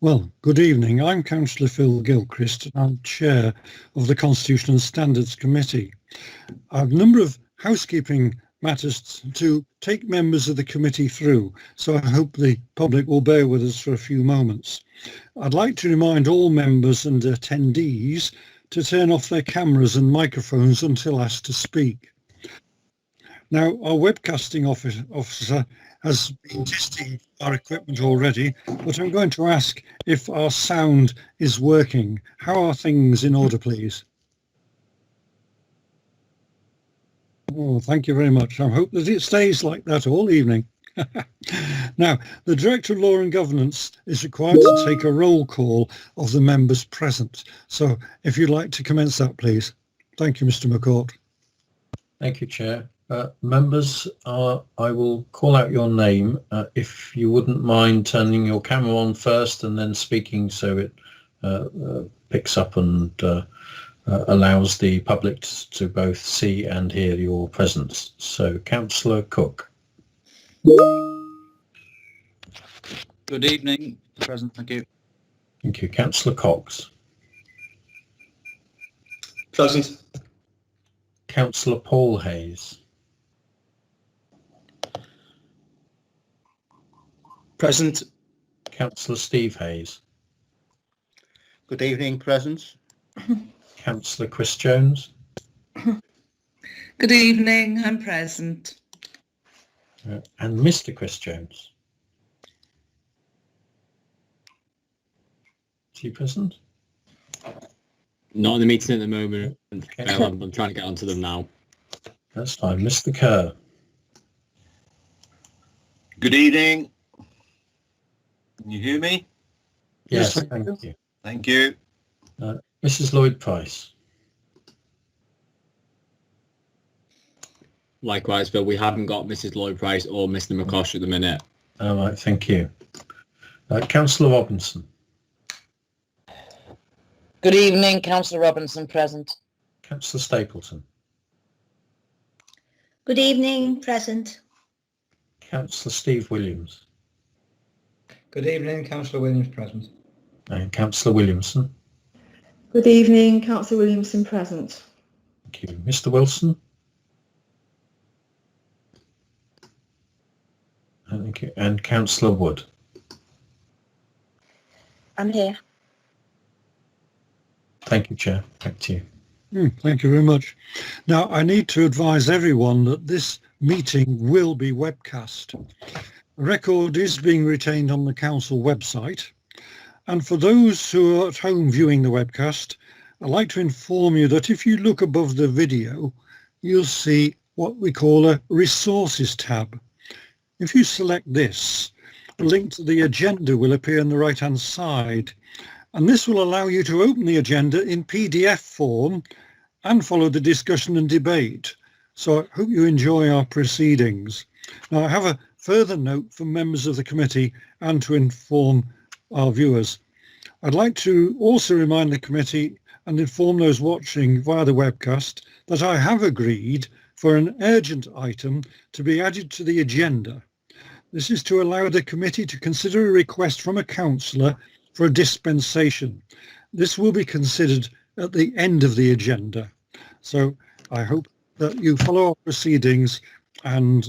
Well, good evening. I'm Councillor Phil Gilchrist and I'm Chair of the Constitution and Standards Committee. I have a number of housekeeping matters to take members of the committee through, so I hope the public will bear with us for a few moments. I'd like to remind all members and attendees to turn off their cameras and microphones until asked to speak. Now, our webcasting officer has been testing our equipment already, but I'm going to ask if our sound is working. How are things in order, please? Oh, thank you very much. I hope that it stays like that all evening. Now, the Director of Law and Governance is required to take a roll call of the members present. So if you'd like to commence that, please. Thank you, Mr. McCourt. Thank you, Chair. Members, I will call out your name. If you wouldn't mind turning your camera on first and then speaking so it picks up and allows the public to both see and hear your presence. So, Councillor Cooke. Good evening, President. Thank you. Thank you. Councillor Cox. Present. Councillor Paul Hayes. Present. Councillor Steve Hayes. Good evening, present. Councillor Chris Jones. Good evening, I'm present. And Mr. Chris Jones. Is he present? Not in the meeting at the moment. I'm trying to get onto them now. That's fine. Mr. Kerr. Good evening. Can you hear me? Yes, thank you. Thank you. Mrs. Lloyd-Price. Likewise, Phil, we haven't got Mrs. Lloyd-Price or Mr. McCosh at the minute. All right, thank you. Councillor Robinson. Good evening, Councillor Robinson present. Councillor Stapleton. Good evening, present. Councillor Steve Williams. Good evening, Councillor Williams present. And Councillor Williamson. Good evening, Councillor Williamson present. Thank you. Mr. Wilson. Thank you. And Councillor Wood. I'm here. Thank you, Chair. Back to you. Thank you very much. Now, I need to advise everyone that this meeting will be webcast. The record is being retained on the council website. And for those who are at home viewing the webcast, I'd like to inform you that if you look above the video, you'll see what we call a resources tab. If you select this, a link to the agenda will appear on the right-hand side. And this will allow you to open the agenda in PDF form and follow the discussion and debate. So I hope you enjoy our proceedings. Now, I have a further note for members of the committee and to inform our viewers. I'd like to also remind the committee and inform those watching via the webcast that I have agreed for an urgent item to be added to the agenda. This is to allow the committee to consider a request from a councillor for a dispensation. This will be considered at the end of the agenda. So I hope that you follow our proceedings and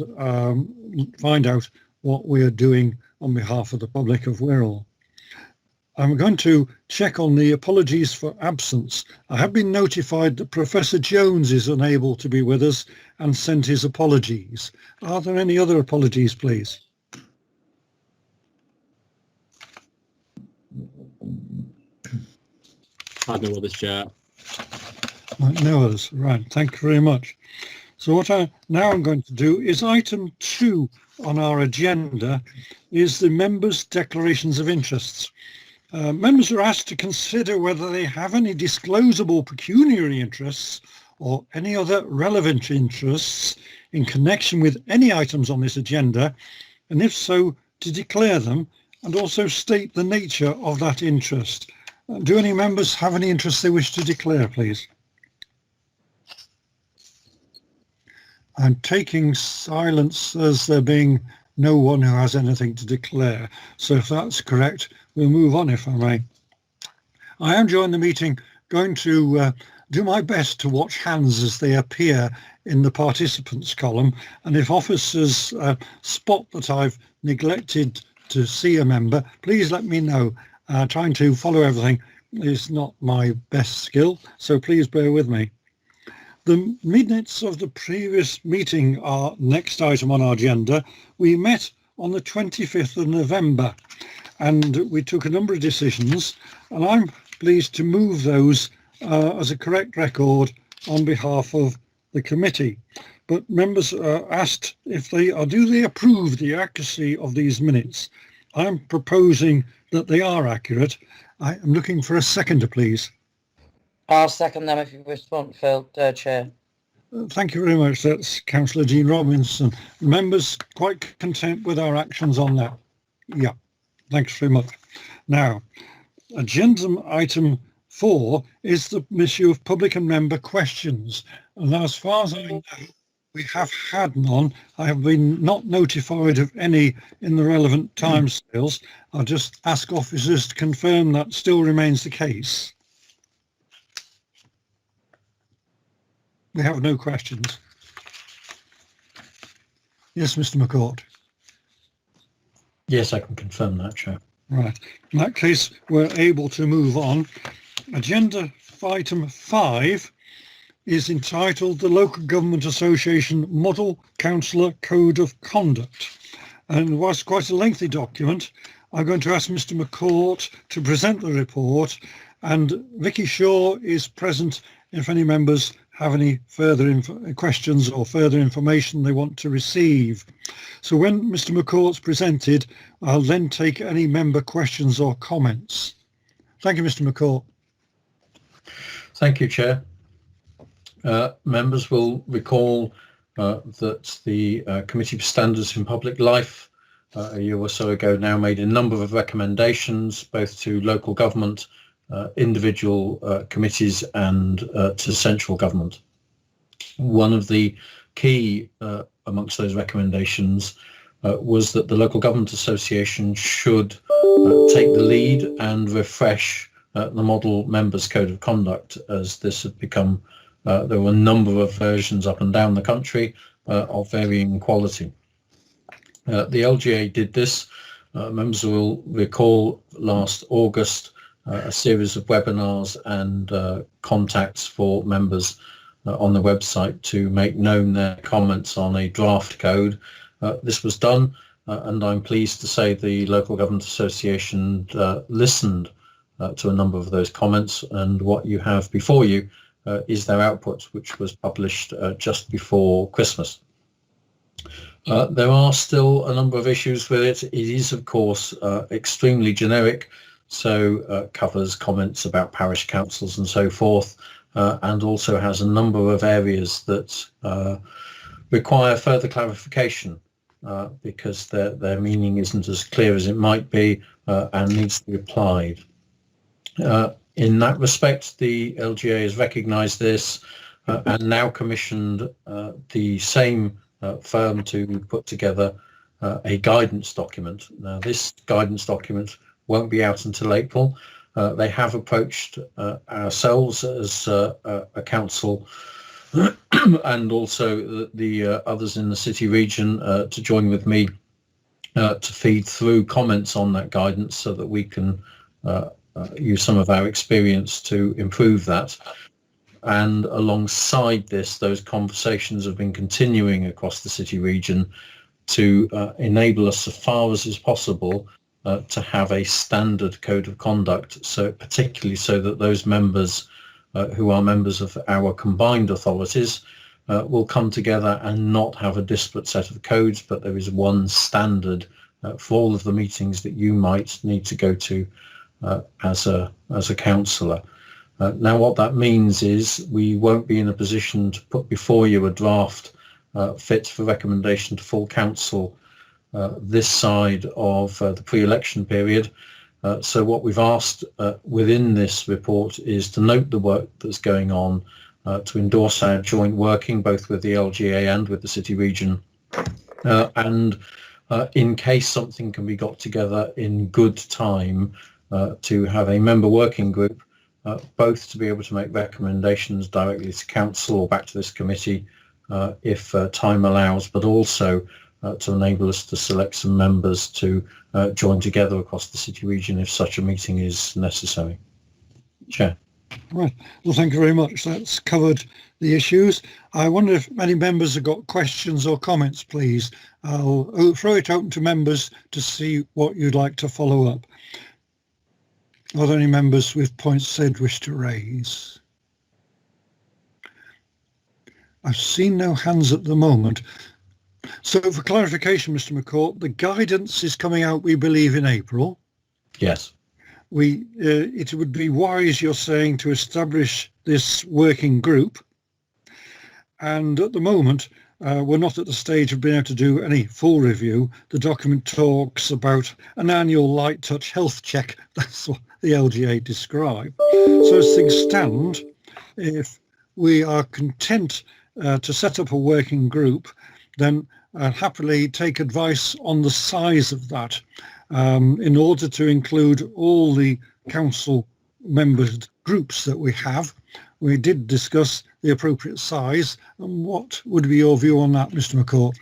find out what we are doing on behalf of the public of Wirral. I'm going to check on the apologies for absence. I have been notified that Professor Jones is unable to be with us and sent his apologies. Are there any other apologies, please? I have no others, Chair. No others. Right. Thank you very much. So what I'm going to do is item 2 on our agenda is the members' declarations of interests. Members are asked to consider whether they have any disclosable pecuniary interests or any other relevant interests in connection with any items on this agenda, and if so, to declare them and also state the nature of that interest. Do any members have any interests they wish to declare, please? I'm taking silence as there being no one who has anything to declare. So if that's correct, we'll move on if I may. I am during the meeting going to do my best to watch hands as they appear in the participants column, and if officers spot that I've neglected to see a member, please let me know. Trying to follow everything is not my best skill, so please bear with me. The minutes of the previous meeting are next item on our agenda. We met on the 25th of November and we took a number of decisions, and I'm pleased to move those as a correct record on behalf of the committee. But members asked if do they approve the accuracy of these minutes. I'm proposing that they are accurate. I am looking for a seconder, please. I'll second them if you respond, Phil, Chair. Thank you very much. That's Councillor Jean Robinson. Members quite content with our actions on that? Yeah, thanks very much. Now, agenda item 4 is the issue of public and member questions. And as far as I know, we have had none. I have been not notified of any in the relevant timescales. I'll just ask officers to confirm that still remains the case. We have no questions. Yes, Mr. McCourt. Yes, I can confirm that, Chair. Right. In that case, we're able to move on. Agenda item 5 is entitled the Local Government Association Model Councillor Code of Conduct. And whilst quite a lengthy document, I'm going to ask Mr. McCourt to present the report, and Vicky Shaw is present if any members have any further questions or further information they want to receive. So when Mr. McCourt's presented, I'll then take any member questions or comments. Thank you, Mr. McCourt. Thank you, Chair. Members will recall that the Committee for Standards in Public Life a year or so ago now made a number of recommendations both to local government, individual committees and to central government. One of the key amongst those recommendations was that the Local Government Association should take the lead and refresh the Model Members Code of Conduct, as this had become, there were a number of versions up and down the country of varying quality. The LGA did this. Members will recall last August a series of webinars and contacts for members on the website to make known their comments on a draft code. This was done, and I'm pleased to say the Local Government Association listened to a number of those comments, and what you have before you is their output, which was published just before Christmas. There are still a number of issues with it. It is, of course, extremely generic, so covers comments about parish councils and so forth, and also has a number of areas that require further clarification because their meaning isn't as clear as it might be and needs to be applied. In that respect, the LGA has recognised this and now commissioned the same firm to put together a guidance document. Now, this guidance document won't be out until April. They have approached ourselves as a council and also the others in the city region to join with me to feed through comments on that guidance so that we can use some of our experience to improve that. And alongside this, those conversations have been continuing across the city region to enable us, as far as is possible, to have a standard code of conduct, so particularly so that those members who are members of our combined authorities will come together and not have a disparate set of codes, but there is one standard for all of the meetings that you might need to go to as a councillor. Now, what that means is we won't be in a position to put before you a draft fit for recommendation to full council this side of the pre-election period. So what we've asked within this report is to note the work that's going on, to endorse our joint working both with the LGA and with the city region, and in case something can be got together in good time to have a member working group, both to be able to make recommendations directly to council or back to this committee if time allows, but also to enable us to select some members to join together across the city region if such a meeting is necessary. Chair. Right. Well, thank you very much. That's covered the issues. I wonder if any members have got questions or comments, please. I'll throw it open to members to see what you'd like to follow up. Are there any members with points they'd wish to raise? I've seen no hands at the moment. So for clarification, Mr. McCourt, the guidance is coming out, we believe, in April. Yes. It would be wise, you're saying, to establish this working group. And at the moment, we're not at the stage of being able to do any full review. The document talks about an annual light touch health check. That's what the LGA describe. So as things stand, if we are content to set up a working group, then happily take advice on the size of that in order to include all the council members groups that we have. We did discuss the appropriate size, and what would be your view on that, Mr. McCourt?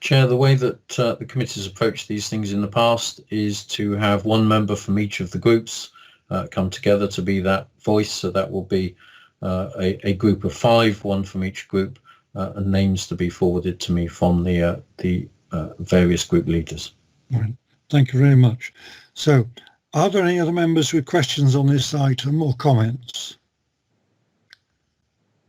Chair, the way that the committee's approached these things in the past is to have one member from each of the groups come together to be that voice. So that will be a group of 5, one from each group, and names to be forwarded to me from the various group leaders. Right. Thank you very much. So, are there any other members with questions on this item or comments?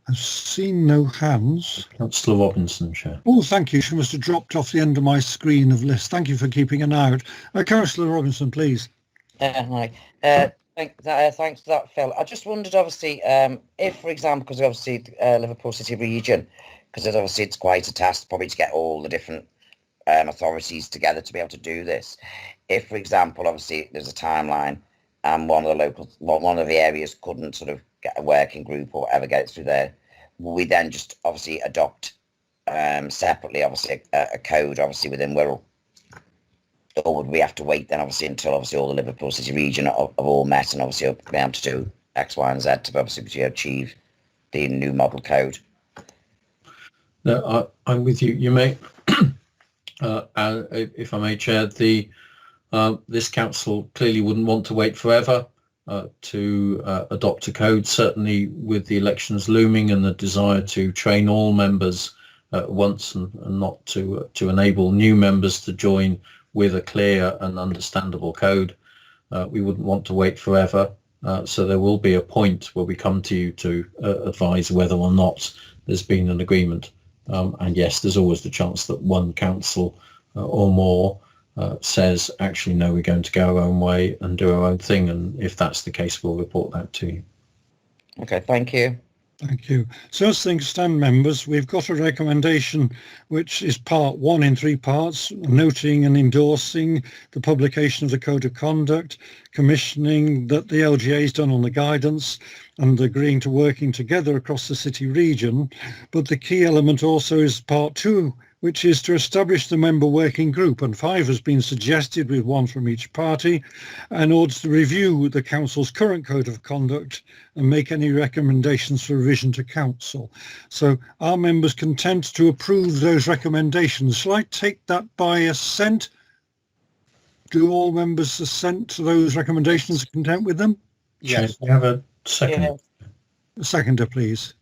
I've seen no hands. Councillor Robinson, Chair. Oh, thank you. She must have dropped off the end of my screen of list. Thank you for keeping an eye out. Councillor Robinson, please. Hi. Thanks for that, Phil. I just wondered, obviously, if, for example, because obviously Liverpool City region, because obviously it's quite a task probably to get all the different authorities together to be able to do this. If, for example, obviously there's a timeline and one of the areas couldn't sort of get a working group or whatever, get it through there, will we then just obviously adopt separately, obviously, a code, obviously, within Wirral? Or would we have to wait then, obviously, until obviously all the Liverpool City region have all met and obviously be able to do X, Y, and Z to obviously achieve the new model code? No, I'm with you. You may, if I may, Chair, this council clearly wouldn't want to wait forever to adopt a code, certainly with the elections looming and the desire to train all members at once and not to enable new members to join with a clear and understandable code. We wouldn't want to wait forever. So there will be a point where we come to you to advise whether or not there's been an agreement. And yes, there's always the chance that one council or more says, actually, no, we're going to go our own way and do our own thing. And if that's the case, we'll report that to you. Okay, thank you. Thank you. So as things stand, members, we've got a recommendation which is part 1 in 3 parts, noting and endorsing the publication of the Code of Conduct, commissioning that the LGA has done on the guidance and agreeing to working together across the city region. But the key element also is part 2, which is to establish the member working group, and 5 has been suggested with 1 from each party, in order to review the council's current code of conduct and make any recommendations for revision to council. So are members content to approve those recommendations? Shall I take that by assent? Do all members assent to those recommendations, content with them? Yes, We have a second. Yeah. A seconder, please.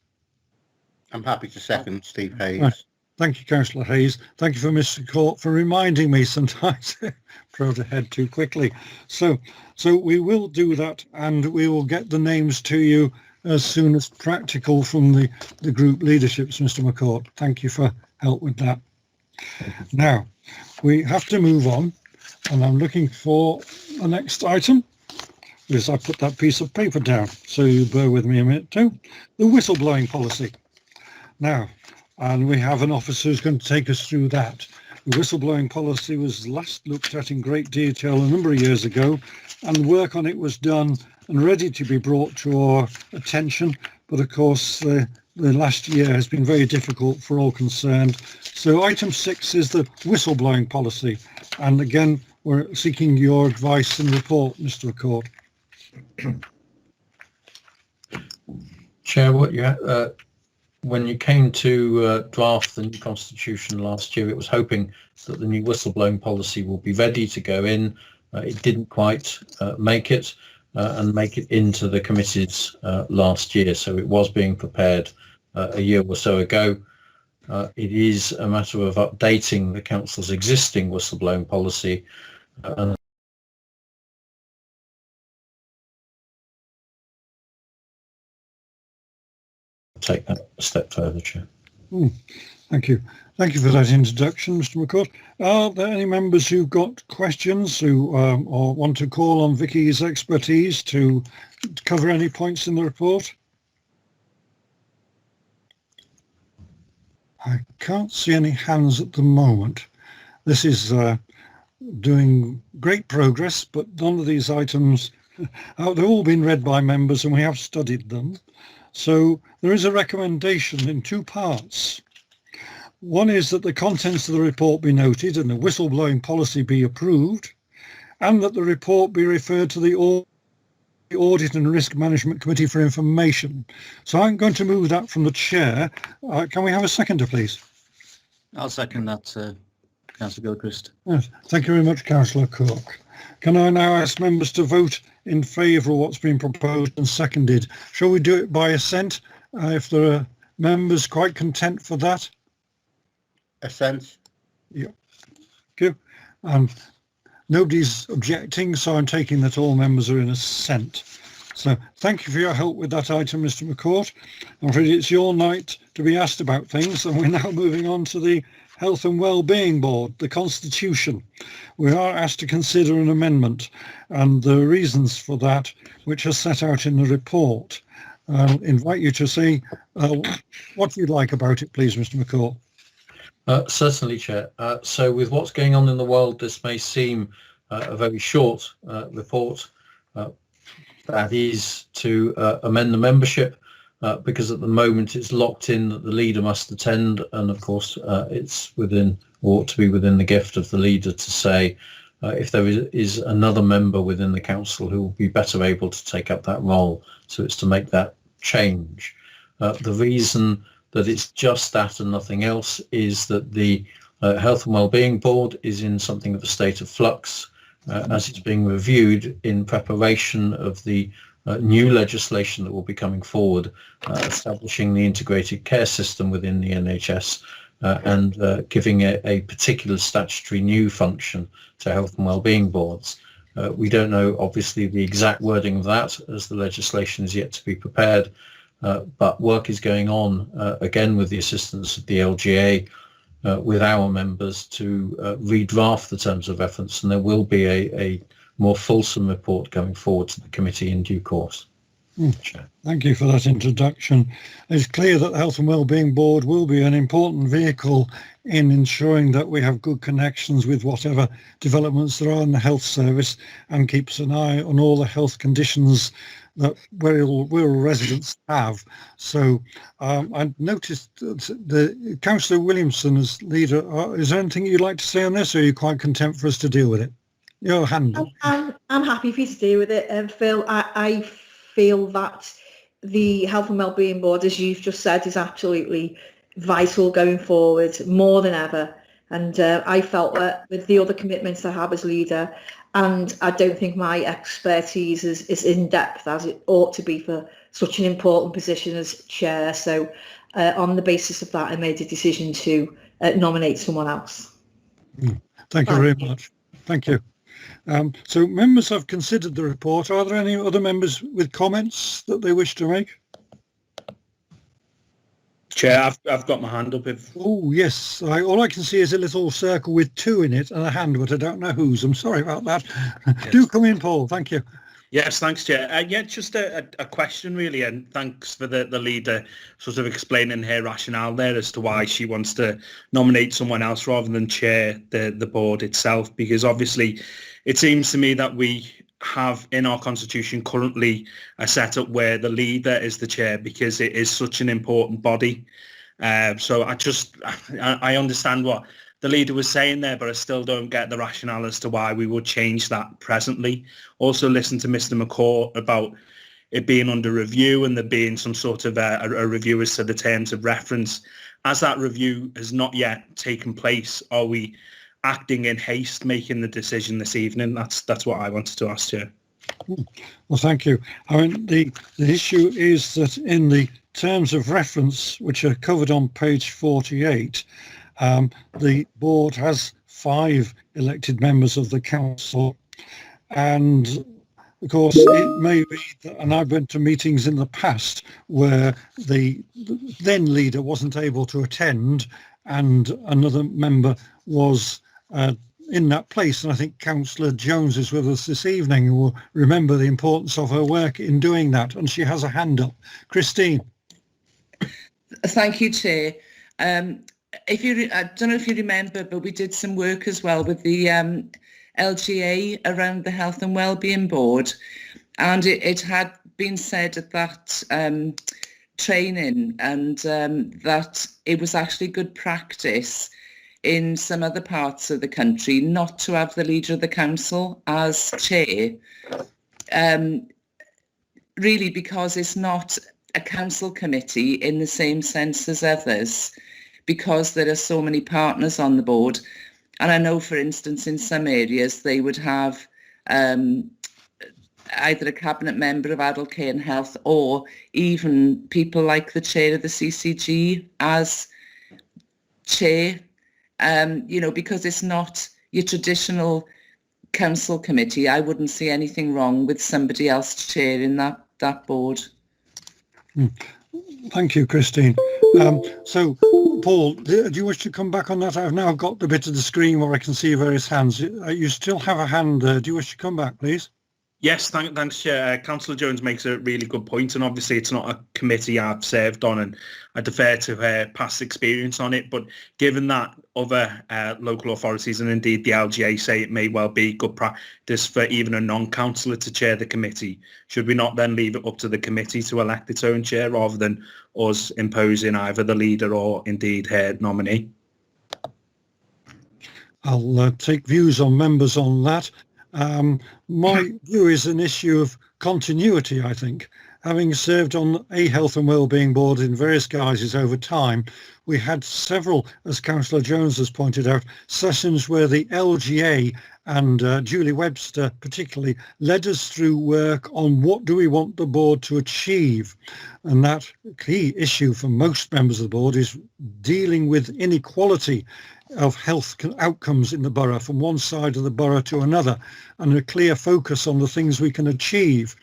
I'm happy to second Steve Hayes. Right. Thank you, Councillor Hayes. Thank you for Mr. Court for reminding me sometimes. Trod ahead too quickly. So we will do that, and we will get the names to you as soon as practical from the group leaderships, Mr. McCourt. Thank you for help with that. Now, we have to move on, and I'm looking for the next item, because I put that piece of paper down, so you bear with me a minute too. The whistleblowing policy. Now, and we have an officer who's going to take us through that. The whistleblowing policy was last looked at in great detail a number of years ago, and work on it was done and ready to be brought to our attention. But of course, the the last year has been very difficult for all concerned. So item 6 is the whistleblowing policy. And again, we're seeking your advice and report, Mr. McCourt. Chair, when you came to draft the new constitution last year, it was hoping that the new whistleblowing policy will be ready to go in. It didn't quite make it and make it into the committees last year, so it was being prepared a year or so ago. It is a matter of updating the council's existing whistleblowing policy and take that a step further, Chair. Thank you. Thank you for that introduction, Mr. McCourt. Are there any members who've got questions who or want to call on Vicky's expertise to cover any points in the report? I can't see any hands at the moment. This is doing great progress, but none of these items, they've all been read by members and we have studied them. So there is a recommendation in 2 parts. One is that the contents of the report be noted and the whistleblowing policy be approved, and that the report be referred to the Audit and Risk Management Committee for information. So I'm going to move that from the chair. Can we have a seconder, please? I'll second that, Councillor Gilchrist. Yes, thank you very much, Councillor Cooke. Can I now ask members to vote in favour of what's been proposed and seconded? Shall we do it by assent if there are members quite content for that? Assent. Yeah. Thank you. Nobody's objecting, so I'm taking that all members are in assent. So thank you for your help with that item, Mr. McCourt. I'm afraid it's your night to be asked about things, and we're now moving on to the Health and Wellbeing Board, the Constitution. We are asked to consider an amendment and the reasons for that, which are set out in the report. I'll invite you to say what you'd like about it, please, Mr. McCourt. Certainly, Chair. So with what's going on in the world, this may seem a very short report. That is to amend the membership because at the moment it's locked in that the leader must attend, and of course it's within, or ought to be within the gift of the leader to say if there is another member within the council who will be better able to take up that role. So it's to make that change. The reason that it's just that and nothing else is that the Health and Wellbeing Board is in something of a state of flux as it's being reviewed in preparation of the new legislation that will be coming forward, establishing the integrated care system within the NHS and giving a particular statutory new function to health and wellbeing boards. We don't know, obviously, the exact wording of that as the legislation is yet to be prepared, but work is going on, again, with the assistance of the LGA, with our members to redraft the terms of reference, and there will be a more fulsome report going forward to the committee in due course. Thank you for that introduction. It's clear that the Health and Wellbeing Board will be an important vehicle in ensuring that we have good connections with whatever developments there are in the health service, and keeps an eye on all the health conditions that Wirral residents have. So I noticed the Councillor Williamson as leader. Is there anything you'd like to say on this, or are you quite content for us to deal with it? Your hand. I'm happy for you to deal with it, Phil. I feel that the Health and Wellbeing Board, as you've just said, is absolutely vital going forward, more than ever. And I felt that with the other commitments I have as leader, and I don't think my expertise is in depth as it ought to be for such an important position as chair. So on the basis of that, I made a decision to nominate someone else. Thank you very much. Thank you. So members have considered the report. Are there any other members with comments that they wish to make? Chair, I've got my hand up. Oh, yes. All I can see is a little circle with 2 in it and a hand, but I don't know whose. I'm sorry about that. Yes. Do come in, Paul. Thank you. Yes, thanks, Chair. Yeah, just a question, really, and thanks for the leader sort of explaining her rationale there as to why she wants to nominate someone else rather than chair the board itself, because obviously it seems to me that we have in our constitution currently a setup where the leader is the chair, because it is such an important body. So I understand what the leader was saying there, but I still don't get the rationale as to why we would change that presently. Also listen to Mr. McCaw about it being under review and there being some sort of a review as to the terms of reference. As that review has not yet taken place, are we acting in haste, making the decision this evening? That's what I wanted to ask you. Well, thank you. I mean, the issue is that in the terms of reference, which are covered on page 48, the board has 5 elected members of the council, and of course it may be that, and I've been to meetings in the past where the then leader wasn't able to attend and another member was in that place, and I think Councillor Jones is with us this evening and will remember the importance of her work in doing that, and she has a hand up. Christine. Thank you, Chair. I don't know if you remember, but we did some work as well with the LGA around the Health and Wellbeing Board, and it had been said at that training and that it was actually good practice in some other parts of the country not to have the leader of the council as chair, really because it's not a council committee in the same sense as others, because there are so many partners on the board. And I know, for instance, in some areas they would have either a cabinet member of adult care and health, or even people like the chair of the CCG as chair, because it's not your traditional council committee. I wouldn't see anything wrong with somebody else chairing that board. Thank you, Christine. So, Paul, do you wish to come back on that? I've now got the bit of the screen where I can see various hands. You still have a hand there. Do you wish to come back, please? Yes, thanks, Chair. Councillor Jones makes a really good point, and obviously it's not a committee I've served on, and I defer to her past experience on it. But given that other local authorities and indeed the LGA say it may well be good practice for even a non-councillor to chair the committee, should we not then leave it up to the committee to elect its own chair rather than us imposing either the leader or indeed her nominee? I'll take views on members on that. My view is an issue of continuity, I think. Having served on a health and wellbeing board in various guises over time, we had several, as Councillor Jones has pointed out, sessions where the LGA and Julie Webster particularly led us through work on what do we want the board to achieve. And that key issue for most members of the board is dealing with inequality of health outcomes in the borough from one side of the borough to another, and a clear focus on the things we can achieve.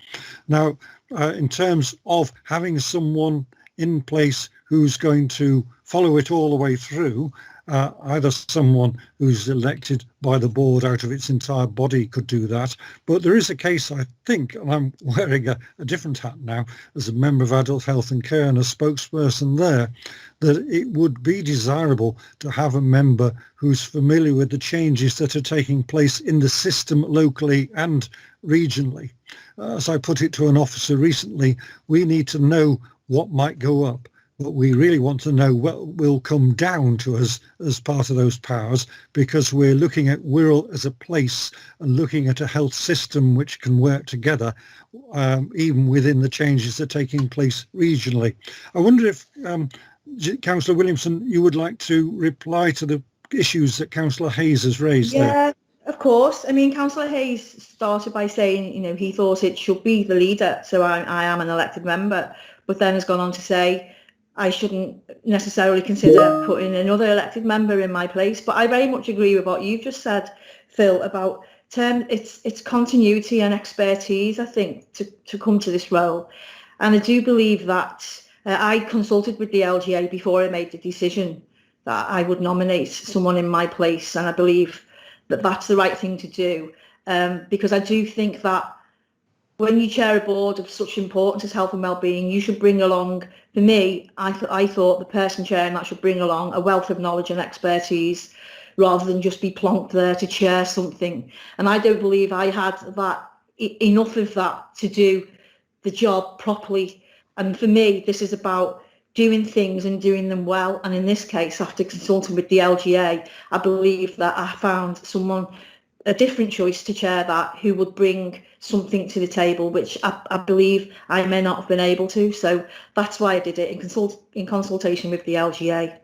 Now, in terms of having someone in place who's going to follow it all the way through, either someone who's elected by the board out of its entire body could do that, but there is a case, I think, and I'm wearing a different hat now as a member of Adult Health and Care and a spokesperson there, that it would be desirable to have a member who's familiar with the changes that are taking place in the system locally and regionally. As I put it to an officer recently, we need to know what might go up. What we really want to know what will come down to us as part of those powers, because we're looking at Wirral as a place and looking at a health system which can work together, even within the changes that are taking place regionally. I wonder if, Councillor Williamson, you would like to reply to the issues that Councillor Hayes has raised there. Yeah, of course. I mean, Councillor Hayes started by saying, he thought it should be the leader, so I am an elected member, but then has gone on to say, I shouldn't necessarily consider putting another elected member in my place. But I very much agree with what you've just said, Phil, about it's continuity and expertise, I think, to come to this role. And I do believe that I consulted with the LGA before I made the decision that I would nominate someone in my place. And I believe that that's the right thing to do, because I do think that when you chair a board of such importance as health and wellbeing, you should bring along, for me, I thought the person chairing that should bring along a wealth of knowledge and expertise rather than just be plonked there to chair something. And I don't believe I had that enough of that to do the job properly. And for me, this is about doing things and doing them well. And in this case, after consulting with the LGA, I believe that I found a different choice to chair that, who would bring something to the table, which I believe I may not have been able to. So that's why I did it in consultation with the LGA.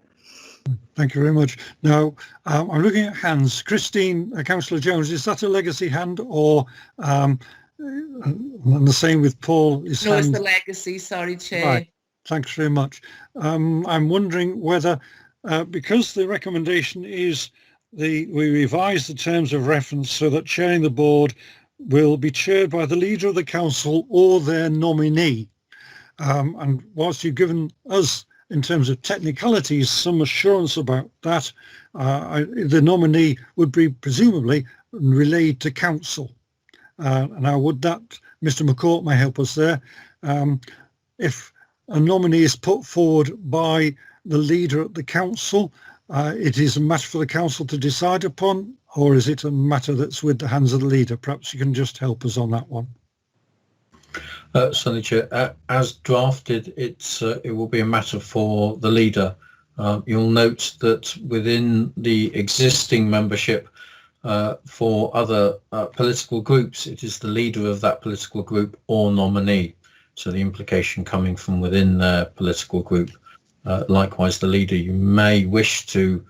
Thank you very much. Now, I'm looking at hands. Christine, Councillor Jones, is that a legacy hand, or and the same with Paul? Is no, hand... it's the legacy. Sorry, Chair. Right. Thanks very much. I'm wondering whether, because the recommendation is we revise the terms of reference so that chairing the board will be chaired by the leader of the council or their nominee. And whilst you've given us, in terms of technicalities, some assurance about that, the nominee would be presumably relayed to council. Now, would that, Mr McCourt may help us there, if a nominee is put forward by the leader at the council, it is a matter for the council to decide upon, or is it a matter that's with the hands of the leader? Perhaps you can just help us on that one. Certainly, Chair. As drafted, it will be a matter for the leader. You'll note that within the existing membership for other political groups, it is the leader of that political group or nominee. So the implication coming from within their political group. Likewise, the leader, you may wish to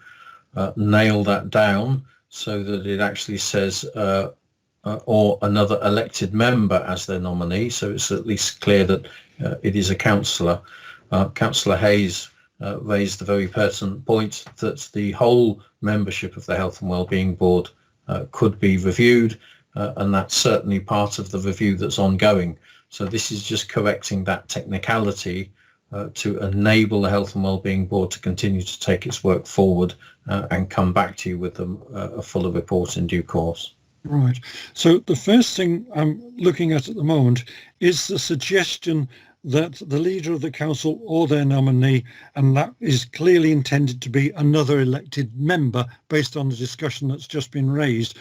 nail that down so that it actually says or another elected member as their nominee, so it's at least clear that it is a councillor. Councillor Hayes raised the very pertinent point that the whole membership of the Health and Wellbeing Board could be reviewed, and that's certainly part of the review that's ongoing. So this is just correcting that technicality to enable the Health and Wellbeing Board to continue to take its work forward and come back to you with a fuller report in due course. Right. So the first thing I'm looking at the moment is the suggestion that the leader of the council or their nominee, and that is clearly intended to be another elected member based on the discussion that's just been raised.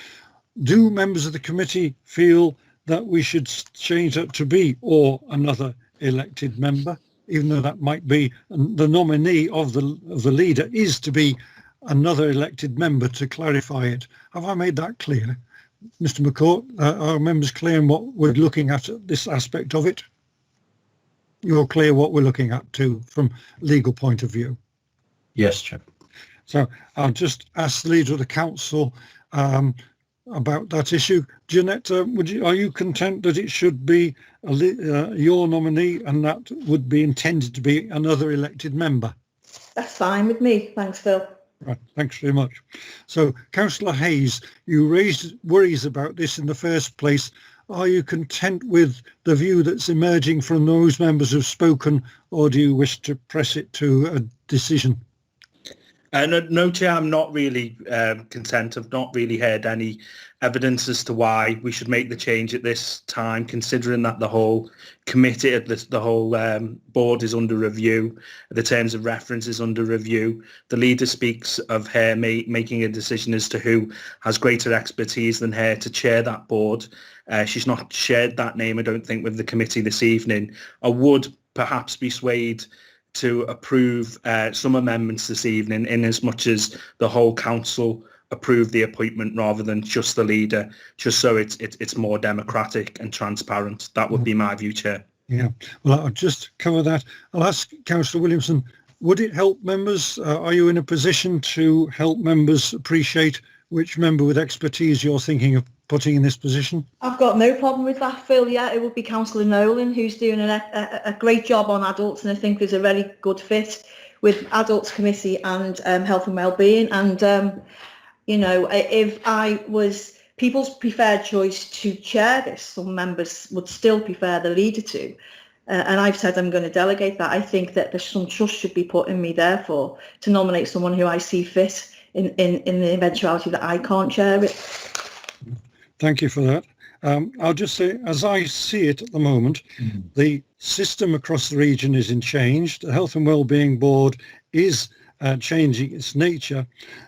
Do members of the committee feel that we should change that to be or another elected member, even though that might be the nominee of the leader is to be another elected member, to clarify it? Have I made that clear? Mr McCourt, are members clear on what we're looking at this aspect of it? You're clear what we're looking at too from legal point of view? Yes, Chair. So I'll just ask the leader of the council about that issue. Janette, are you content that it should be your nominee and that would be intended to be another elected member? That's fine with me. Thanks, Phil. Right, thanks very much. So, Councillor Hayes, you raised worries about this in the first place. Are you content with the view that's emerging from those members who've spoken, or do you wish to press it to a decision? No, Chair, I'm not really content. I've not really heard any evidence as to why we should make the change at this time, considering that the whole committee, the whole board is under review, the terms of reference is under review. The leader speaks of her making a decision as to who has greater expertise than her to chair that board. She's not shared that name, I don't think, with the committee this evening. I would perhaps be swayed to approve some amendments this evening, in as much as the whole council approve the appointment rather than just the leader, just so it's more democratic and transparent. That would be my view, Chair. Yeah, well, I'll just cover that. I'll ask Councillor Williamson, would it help members? Are you in a position to help members appreciate which member with expertise you're thinking of putting in this position? I've got no problem with that, Phil. Yeah, it would be Councillor Nolan, who's doing a great job on adults, and I think there's a very good fit with Adults Committee and Health and Wellbeing. And, you know, if I was people's preferred choice to chair this, some members would still prefer the leader to. And I've said I'm going to delegate that. I think that there's some trust should be put in me, therefore, to nominate someone who I see fit in the eventuality that I can't chair it. Thank you for that. I'll just say, as I see it at the moment, the system across the region is in change. The Health and Wellbeing Board is changing its nature,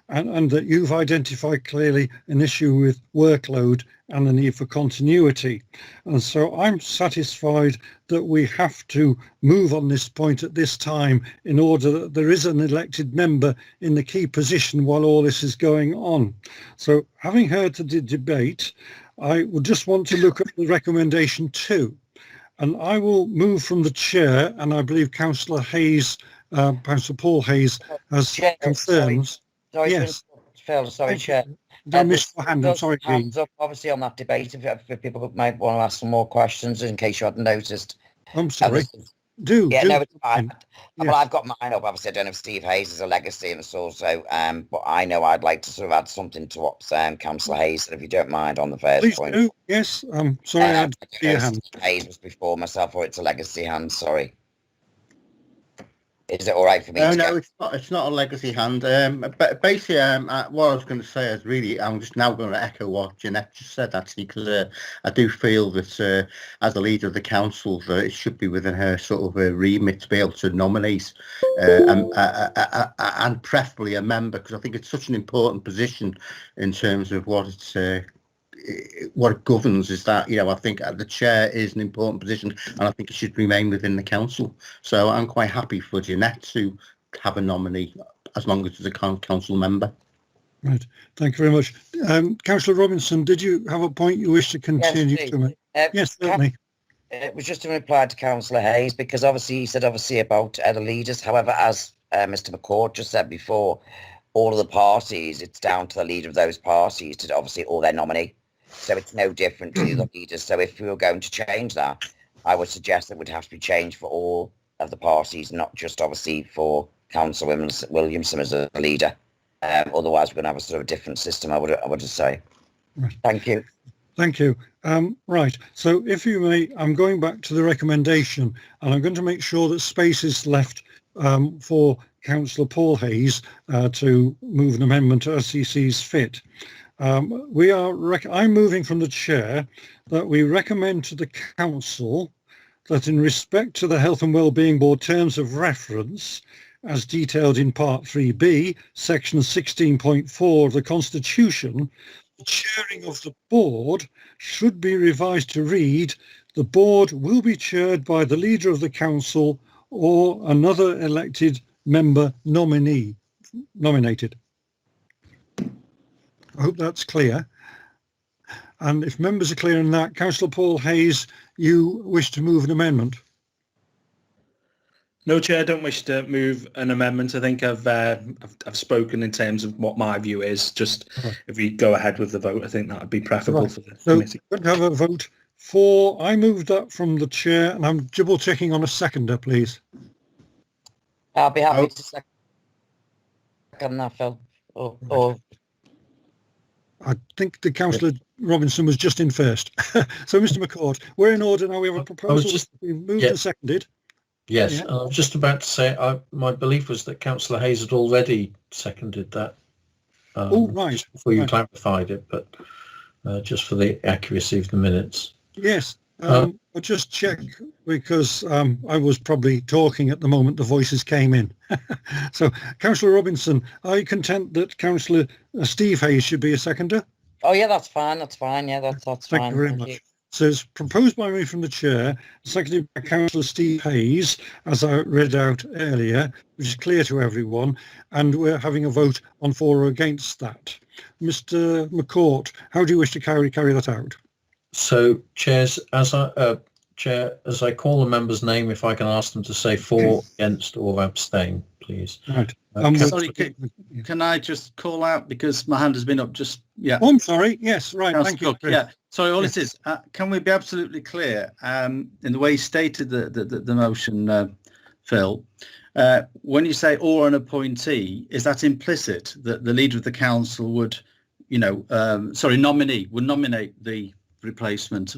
and that you've identified clearly an issue with workload and the need for continuity. And so I'm satisfied that we have to move on this point at this time in order that there is an elected member in the key position while all this is going on. So having heard the debate, I would just want to look at the recommendation 2. And I will move from the chair, and I believe Councillor Hayes, Councillor Paul Hayes, has Chair, concerns. Sorry, Yes. Phil, sorry, Chair. Don't miss your hand, I'm sorry, Hands up, obviously, on that debate, if people might want to ask some more questions in case you hadn't noticed. I'm sorry. Do. Yeah, do. no, it's fine. Yes. Well, I've got mine up. Obviously, I don't know if Steve Hayes is a legacy and so, but I know I'd like to sort of add something to what Councillor Hayes said, if you don't mind, on the first Please point. do. Yes. Sorry, I had to see your hand. Steve Hayes was before myself, or it's a legacy hand. Sorry. Is it all right for me? No, it's not. It's not a legacy hand. But basically, what I was going to say is really, I'm just now going to echo what Janette just said, actually, because I do feel that as a leader of the council, that it should be within her sort of a remit to be able to nominate and preferably a member, because I think it's such an important position in terms of what it's. What it governs is that, you know, I think the chair is an important position, and I think it should remain within the council. So I'm quite happy for Janette to have a nominee, as long as it's a council member. Right. Thank you very much. Councillor Robinson, did you have a point you wish to continue Yes, to make? Yes, certainly. It was just in reply to Councillor Hayes, because obviously he said about the leaders. However, as Mr McCord just said before, all of the parties, it's down to the leader of those parties to obviously all their nominee. So it's no different to the leaders. So if we were going to change that, I would suggest that it would have to be changed for all of the parties, not just obviously for Councillor Williamson as a leader. Otherwise, we're going to have a sort of different system, I would just say. Right. Thank you. Thank you. Right. So if you may, I'm going back to the recommendation, and I'm going to make sure that space is left for Councillor Paul Hayes to move an amendment as he sees fit. I'm moving from the chair that we recommend to the council that in respect to the Health and Wellbeing Board terms of reference, as detailed in Part 3B, Section 16.4 of the Constitution, the chairing of the board should be revised to read, the board will be chaired by the leader of the council or another elected member nominated. I hope that's clear. And if members are clear on that, Councillor Paul Hayes, you wish to move an amendment? No, Chair, I don't wish to move an amendment. I think I've spoken in terms of what my view is. Just if we go ahead with the vote, I think that would be preferable for the committee. We're going to have a vote for. I moved that from the chair, and I'm double checking on a seconder, please. I'll be happy to second that, Phil. I think the Councillor Robinson was just in first. So, Mr McCord, we're in order now. We have a proposal. We've moved and seconded. Yes, yeah. I was just about to say, my belief was that Councillor Hayes had already seconded that. Right. Before you clarified it, but just for the accuracy of the minutes. Yes. I'll just check because I was probably talking at the moment the voices came in. So, Councillor Robinson, are you content that Councillor Steve Hayes should be a seconder? Oh, yeah, that's fine. That's fine. Yeah, that's fine. Thank you very much. So it's proposed by me from the chair, seconded by Councillor Steve Hayes, as I read out earlier, which is clear to everyone, and we're having a vote on for or against that. Mr McCourt, how do you wish to carry that out? So, Chair, as I call a member's name, if I can ask them to say for, against, or abstain, please. Right. Sorry, can I just call out because my hand has been up? Just Oh, I'm sorry. Yes, right. Thank you. Yeah. Sorry. All it is. Can we be absolutely clear in the way you stated the motion, Phil? When you say or an appointee, is that implicit that the leader of the council would, nominee would nominate the replacement?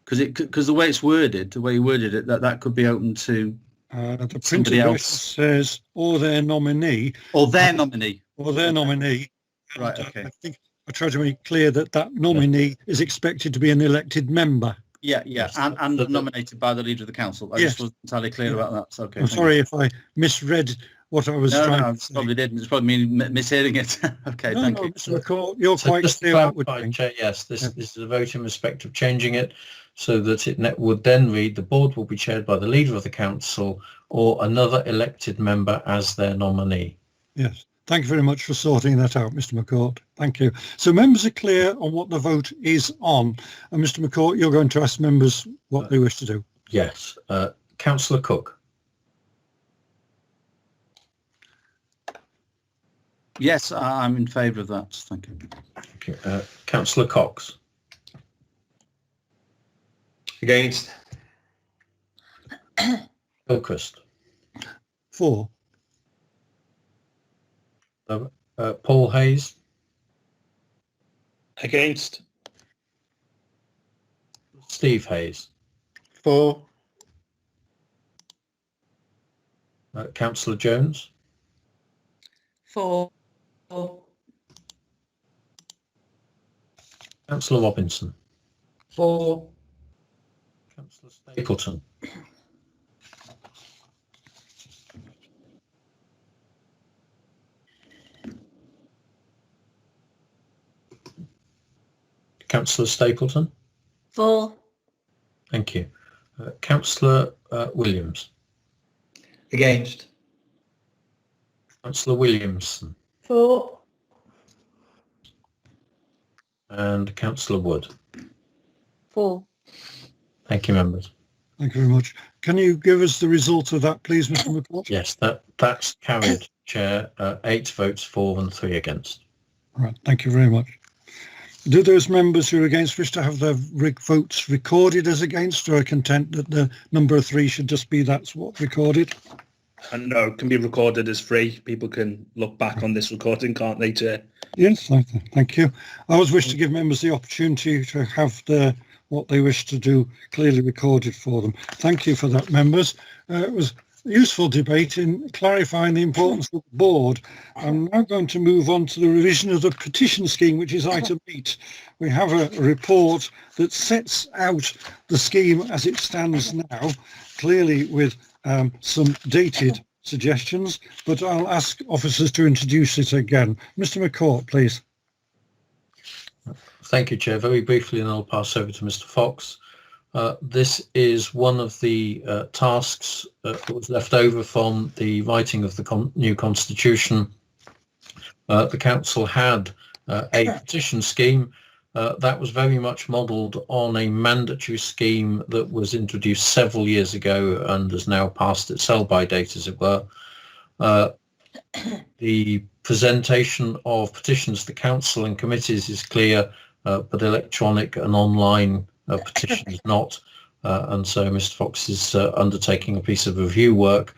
Because the way it's worded, the way you worded it, that could be open to the printed version says or their nominee. Or their nominee. Or their nominee. Right. Okay. I think I tried to make clear that nominee is expected to be an elected member. Yeah, and nominated by the leader of the council. I just wasn't entirely clear about that. So, okay. I'm sorry if I misread what I was No, trying no, to say. probably didn't. It's probably me mishearing it. Okay, No, thank no, you. Mr. McCall, you're So quite just to clear what we're clarify, doing. Chair, yes, this Yeah. is a vote in respect of changing it so that it would then read the board will be chaired by the leader of the council or another elected member as their nominee. Yes. Thank you very much for sorting that out, Mr. McCourt. Thank you. So members are clear on what the vote is on. And Mr. McCourt, you're going to ask members what they wish to do. Yes. Councillor Cooke. Yes, I'm in favour of that. Thank you. Okay. Councillor Cox. Against. Gilchrist. For. Paul Hayes. Against. Steve Hayes. For. Councillor Jones. For. Councillor Robinson. For. Councillor Stapleton. Councillor Stapleton. For. Thank you. Councillor Williams. Against. Councillor Williamson. For. And Councillor Wood. For. Thank you, members. Thank you very much. Can you give us the result of that, please, Mr. McCourt? Yes, that's carried, Chair. 8 votes for and 3 against. Right. Thank you very much. Do those members who are against wish to have their votes recorded as against, or are content that the number of 3 should just be that's what recorded? And no, it can be recorded as free. People can look back on this recording, can't they, Chair? Yes, thank you. I always wish to give members the opportunity to have what they wish to do clearly recorded for them. Thank you for that, members. It was a useful debate in clarifying the importance of the board. I'm now going to move on to the revision of the petition scheme, which is item 8. We have a report that sets out the scheme as it stands now, clearly with some dated suggestions, but I'll ask officers to introduce it again. Mr. McCourt, please. Thank you, Chair. Very briefly, and I'll pass over to Mr. Fox. This is one of the tasks that was left over from the writing of the new constitution. The council had a petition scheme that was very much modelled on a mandatory scheme that was introduced several years ago and has now passed its sell-by date, as it were. The presentation of petitions to council and committees is clear, but electronic and online petitions not. And so Mr. Fox is undertaking a piece of review work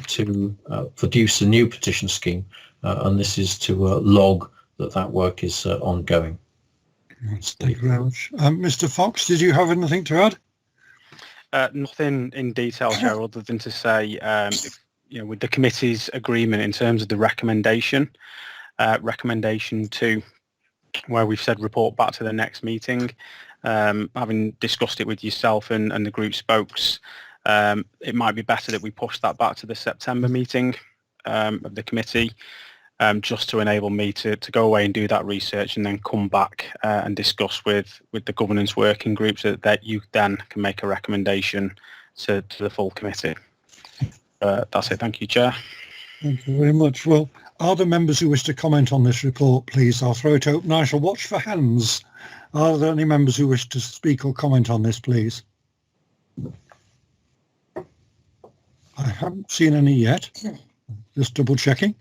to produce a new petition scheme, and this is to log that work is ongoing. Thank you very much. Mr. Fox, did you have anything to add? Nothing in detail, Chair, other than to say, with the committee's agreement in terms of the recommendation 2, where we've said report back to the next meeting, having discussed it with yourself and the group spokes, it might be better that we push that back to the September meeting of the committee, just to enable me to go away and do that research and then come back and discuss with the governance working groups that you then can make a recommendation to the full committee. That's it. Thank you, Chair. Thank you very much. Well, are there members who wish to comment on this report, please? I'll throw it open. I shall watch for hands. Are there any members who wish to speak or comment on this, please? I haven't seen any yet. Just double checking.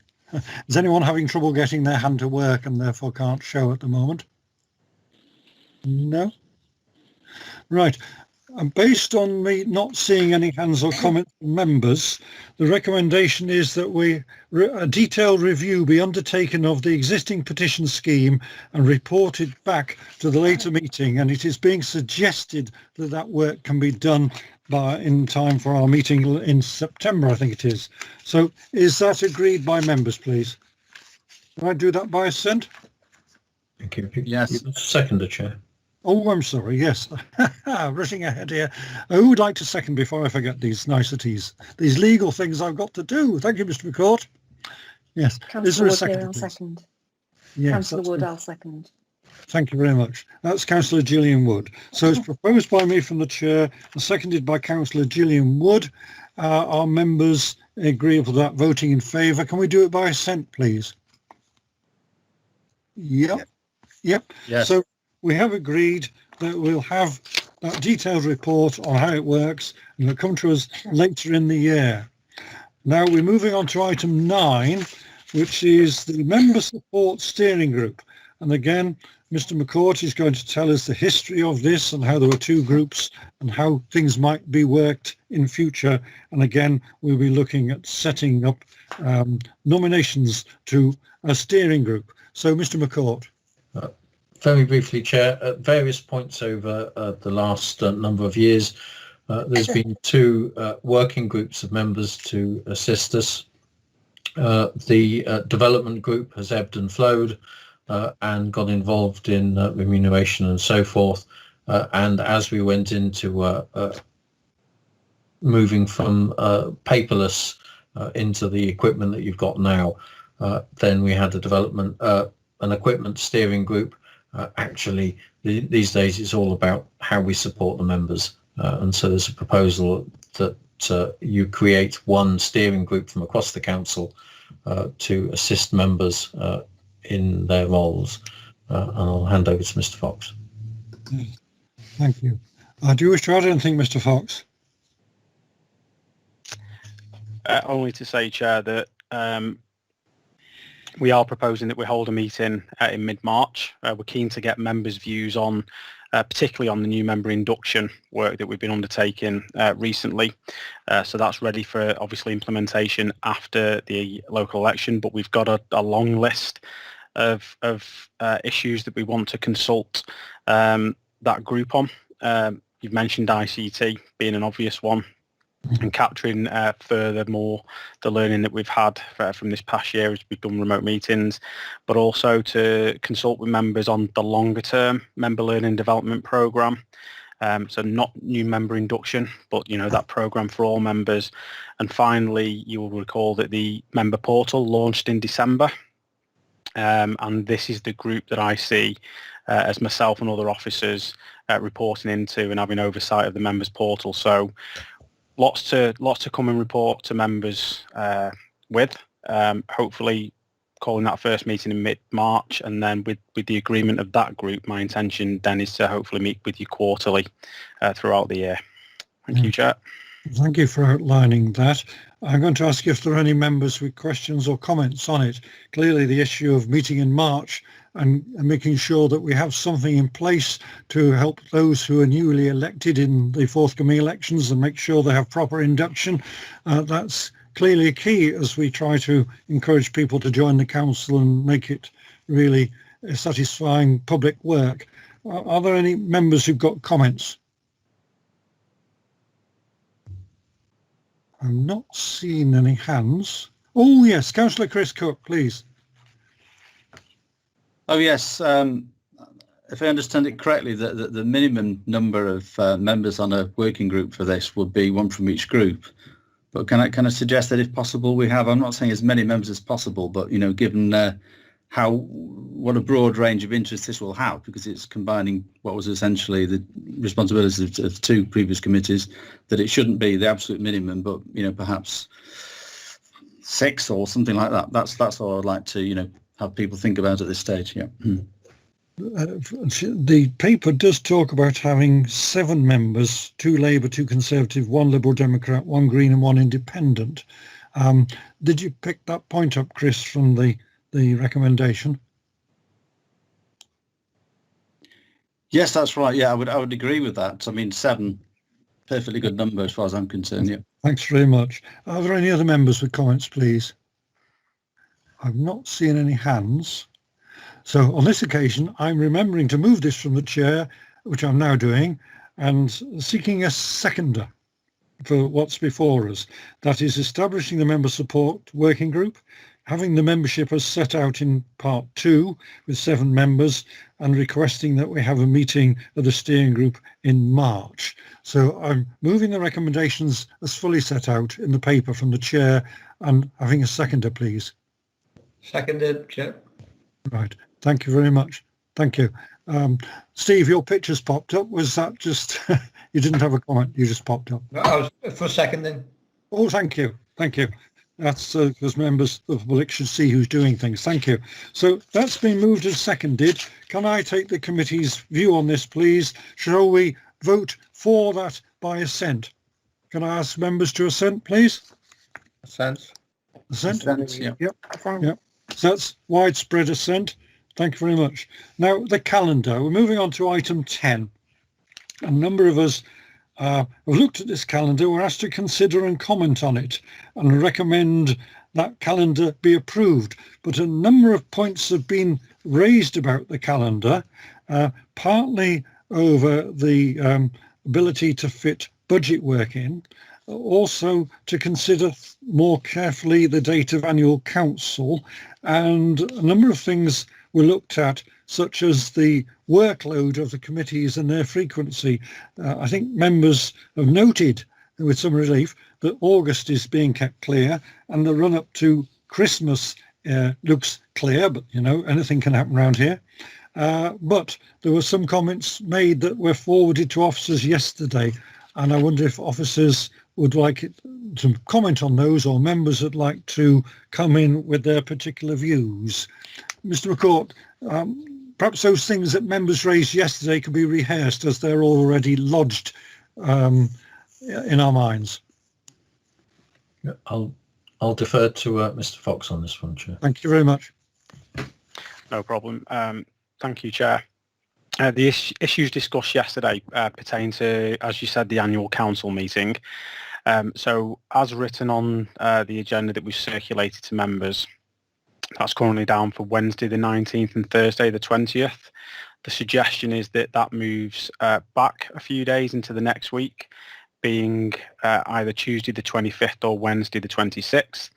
Is anyone having trouble getting their hand to work and therefore can't show at the moment? No? Right. And based on me not seeing any hands or comments from members, the recommendation is that a detailed review be undertaken of the existing petition scheme and reported back to the later meeting. And it is being suggested that work can be done in time for our meeting in September, I think it is. So is that agreed by members, please? Can I do that by assent? Thank you. Yes. Seconder, Chair. Oh, I'm sorry. Yes. Rushing ahead here. Who would like to second before I forget these niceties, these legal things I've got to do? Thank you, Mr. McCourt. Yes. Is there Councillor a Wood second, here, I'll please? second. Yes, Councillor that's Wood, good. I'll second. Thank you very much. That's Councillor Gillian Wood. So it's proposed by me from the chair and seconded by Councillor Gillian Wood. Our members agree with that, voting in favour. Can we do it by assent, please? Yep. Yes. So we have agreed that we'll have that detailed report on how it works and it'll come to us later in the year. Now we're moving on to item 9, which is the Member Support Steering Group. And again, Mr. McCourt is going to tell us the history of this and how there were 2 groups and how things might be worked in future. And again, we'll be looking at setting up nominations to a steering group. So, Mr. McCourt. Very briefly, Chair, at various points over the last number of years, there's been 2 working groups of members to assist us. The development group has ebbed and flowed and got involved in remuneration and so forth. And as we went into moving from paperless into the equipment that you've got now, then we had a development, an equipment steering group. Actually, these days it's all about how we support the members. And so there's a proposal that you create one steering group from across the council to assist members in their roles. And I'll hand over to Mr. Fox. Thank you. Do you wish to add anything, Mr. Fox? Only to say, Chair, that we are proposing that we hold a meeting in mid-March. We're keen to get members' views on, particularly on the new member induction work that we've been undertaking recently. So that's ready for, obviously, implementation after the local election, but we've got a long list of issues that we want to consult that group on. You've mentioned ICT being an obvious one, and capturing furthermore the learning that we've had from this past year as we've done remote meetings, but also to consult with members on the longer term member learning development programme. So not new member induction, but that programme for all members. And finally, you will recall that the member portal launched in December. And this is the group that I see as myself and other officers reporting into and having oversight of the members portal. So lots to come and report to members with. Hopefully calling that first meeting in mid-March, and then with the agreement of that group, my intention then is to hopefully meet with you quarterly throughout the year. Thank you, Chair. Thank you for outlining that. I'm going to ask you if there are any members with questions or comments on it. Clearly the issue of meeting in March and making sure that we have something in place to help those who are newly elected in the forthcoming elections and make sure they have proper induction. That's clearly key as we try to encourage people to join the council and make it really a satisfying public work. Are there any members who've got comments? I'm not seeing any hands. Oh yes, Councillor Chris Cooke, please. Oh yes, if I understand it correctly, the minimum number of members on a working group for this would be 1 from each group. But can I suggest that if possible we have, I'm not saying as many members as possible, but given what a broad range of interests this will have, because it's combining what was essentially the responsibilities of 2 previous committees, that it shouldn't be the absolute minimum, but perhaps 6 or something like that. That's all I'd like to have people think about at this stage. Yeah. The paper does talk about having 7 members, 2 Labour, 2 Conservative, 1 Liberal Democrat, 1 Green and 1 Independent. Did you pick that point up, Chris, from the recommendation? Yes, that's right. Yeah, I would agree with that. I mean, 7, perfectly good number as far as I'm concerned. Yeah. Thanks very much. Are there any other members with comments, please? I've not seen any hands. So on this occasion, I'm remembering to move this from the chair, which I'm now doing, and seeking a seconder for what's before us. That is establishing the member support working group, having the membership as set out in part 2 with 7 members and requesting that we have a meeting of the steering group in March. So I'm moving the recommendations as fully set out in the paper from the chair and having a seconder, please. Seconded, Chair. Right. Thank you very much. Thank you. Steve, your picture's popped up. Was that just, you didn't have a comment, you just popped up? No, I was for seconding. Oh, thank you. Thank you. That's because members of the public should see who's doing things. Thank you. So that's been moved and seconded. Can I take the committee's view on this, please? Shall we vote for that by assent? Can I ask members to assent, please? Assent. Assent? Yeah. Yep. Yep. So that's widespread assent. Thank you very much. Now, the calendar. We're moving on to item 10. A number of us have looked at this calendar. We're asked to consider and comment on it and recommend that calendar be approved. But a number of points have been raised about the calendar, partly over the ability to fit budget work in, also to consider more carefully the date of annual council, and a number of things were looked at, such as the workload of the committees and their frequency. I think members have noted with some relief that August is being kept clear and the run up to Christmas looks clear, but you know, anything can happen around here. But there were some comments made that were forwarded to officers yesterday, and I wonder if officers would like to comment on those, or members would like to come in with their particular views. Mr. McCourt, perhaps those things that members raised yesterday could be rehearsed as they're already lodged in our minds. Yeah, I'll defer to Mr. Fox on this one, Chair. Thank you very much. No problem. Thank you, Chair. The issues discussed yesterday pertain to, as you said, the annual council meeting. So as written on the agenda that was circulated to members, that's currently down for Wednesday the 19th and Thursday the 20th. The suggestion is that that moves back a few days into the next week, being either Tuesday the 25th or Wednesday the 26th.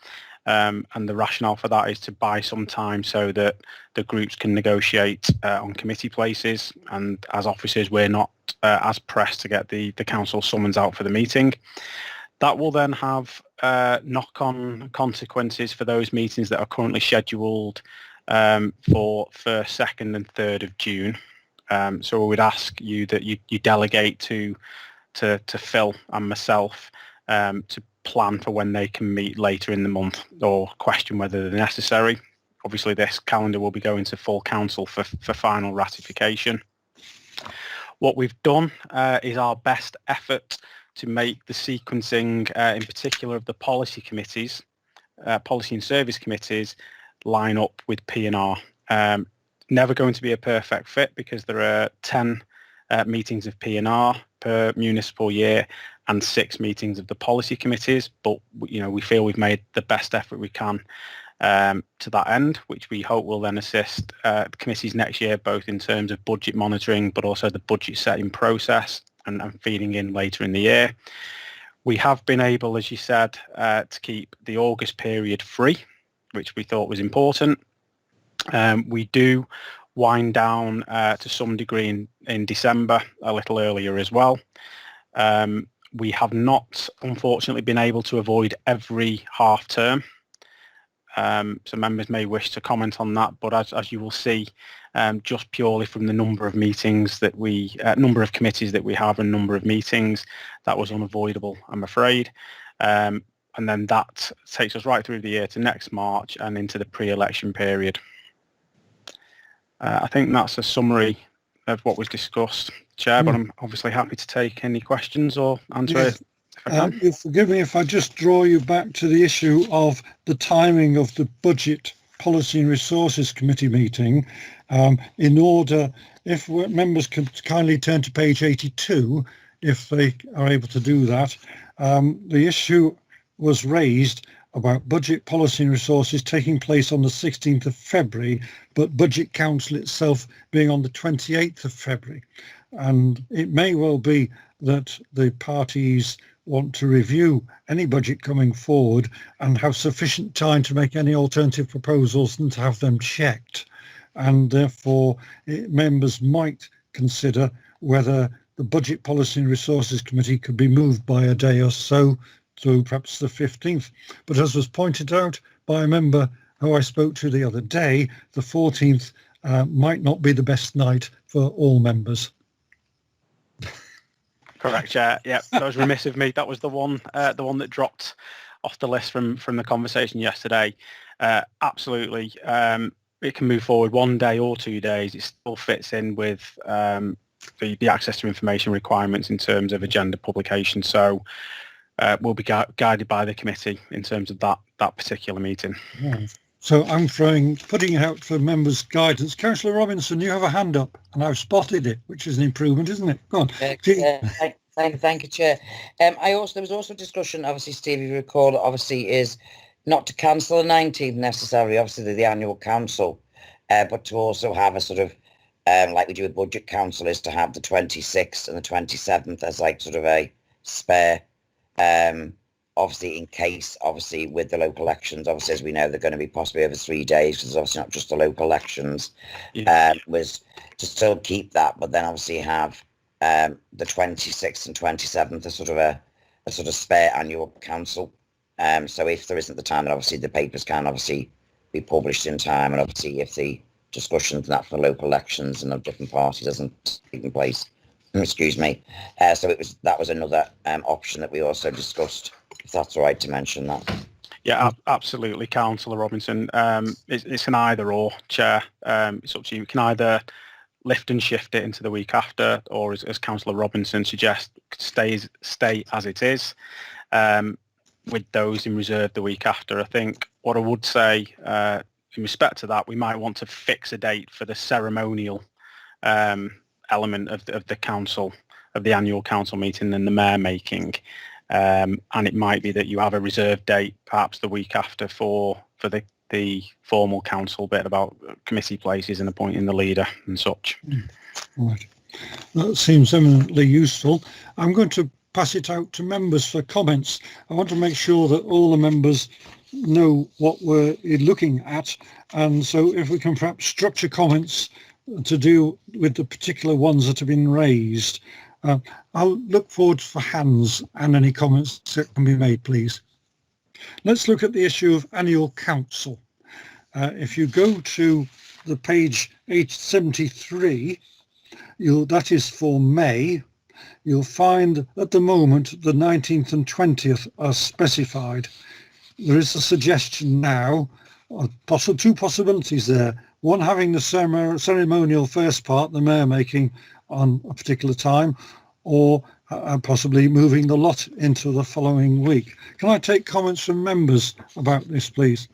And the rationale for that is to buy some time so that the groups can negotiate on committee places, and as officers we're not as pressed to get the council summons out for the meeting. That will then have knock-on consequences for those meetings that are currently scheduled for 1st, 2nd and 3rd of June. So we would ask you that you delegate to Phil and myself to plan for when they can meet later in the month, or question whether they're necessary. Obviously this calendar will be going to full council for final ratification. What we've done is our best effort to make the sequencing, in particular of the policy committees, policy and service committees, line up with P&R. Never going to be a perfect fit because there are 10 meetings of P&R per municipal year and 6 meetings of the policy committees, but you know, we feel we've made the best effort we can to that end, which we hope will then assist the committees next year, both in terms of budget monitoring but also the budget setting process and feeding in later in the year. We have been able, as you said, to keep the August period free, which we thought was important. We do wind down to some degree in December, a little earlier as well. We have not, unfortunately, been able to avoid every half term. So members may wish to comment on that, but as you will see, just purely from the number of meetings that we, number of committees that we have and number of meetings, that was unavoidable, I'm afraid. And then that takes us right through the year to next March and into the pre-election period. I think that's a summary of what was discussed, Chair, but I'm obviously happy to take any questions or answer it. You forgive me if I just draw you back to the issue of the timing of the Budget Policy and Resources Committee meeting, in order, if members can kindly turn to page 82, if they are able to do that. The issue was raised about Budget Policy and Resources taking place on the 16th of February, but Budget Council itself being on the 28th of February. And it may well be that the parties want to review any budget coming forward and have sufficient time to make any alternative proposals and to have them checked. And therefore, members might consider whether the Budget Policy and Resources Committee could be moved by a day or so to perhaps the 15th. But as was pointed out by a member who I spoke to the other day, the 14th might not be the best night for all members. Correct, Chair. Yeah, that was remiss of me. That was the one that dropped off the list from the conversation yesterday. Absolutely, it can move forward 1 day or 2 days. It still fits in with the access to information requirements in terms of agenda publication. So we'll be guided by the committee in terms of that particular meeting. Yeah. So I'm putting it out for members' guidance. Councillor Robinson, you have a hand up, and I've spotted it, which is an improvement, isn't it? Go on. Thank you, Chair. There was also discussion, obviously, Steve, you recall, obviously, is not to cancel the 19th necessarily, obviously, the annual council, but to also have a sort of, like we do with Budget Council, is to have the 26th and the 27th as like sort of a spare, obviously in case, obviously with the local elections, obviously as we know they're going to be possibly over 3 days, because it's obviously not just the local elections, was to still keep that, but then obviously have the 26th and 27th as sort of a sort of spare annual council. So if there isn't the time, then obviously the papers can obviously be published in time, and obviously if the discussions and that for the local elections and of different parties hasn't taken place, excuse me. So that was another option that we also discussed, if that's all right to mention that. Yeah, absolutely, Councillor Robinson. It's an either or, Chair. It's up to you. You can either lift and shift it into the week after, or as Councillor Robinson suggests, stay as it is, with those in reserve the week after. I think what I would say in respect to that, we might want to fix a date for the ceremonial element of the council, of the annual council meeting and the mayor making. And it might be that you have a reserve date, perhaps the week after, for the formal council bit about committee places and appointing the leader and such. Right. That seems eminently useful. I'm going to pass it out to members for comments. I want to make sure that all the members know what we're looking at, and so if we can perhaps structure comments to do with the particular ones that have been raised. I'll look forward for hands and any comments that can be made, please. Let's look at the issue of annual council. If you go to the page 873, that is for May, you'll find at the moment the 19th and 20th are specified. There is a suggestion now, two possibilities there. One, having the ceremonial first part, the mayor making, on a particular time, or possibly moving the lot into the following week. Can I take comments from members about this, please?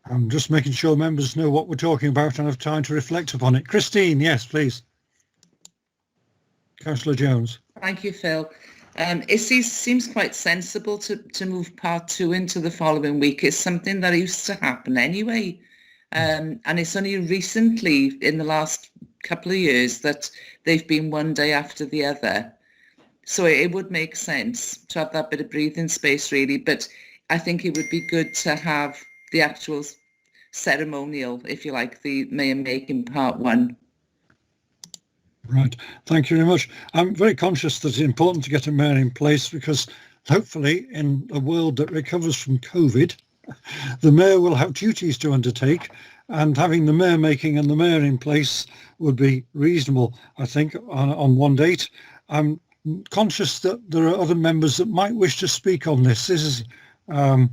I'm just making sure members know what we're talking about and have time to reflect upon it. Christine, yes, please. Councillor Jones. Thank you, Phil. It seems quite sensible to move part 2 into the following week. It's something that used to happen anyway. And it's only recently, in the last couple of years, that they've been one day after the other. So it would make sense to have that bit of breathing space, really. But I think it would be good to have the actual ceremonial, if you like, the mayor making part 1. Right, thank you very much. I'm very conscious that it's important to get a mayor in place because hopefully in a world that recovers from COVID, the mayor will have duties to undertake, and having the mayor making and the mayor in place would be reasonable, I think, on one date. I'm conscious that there are other members that might wish to speak on this. This is, I'm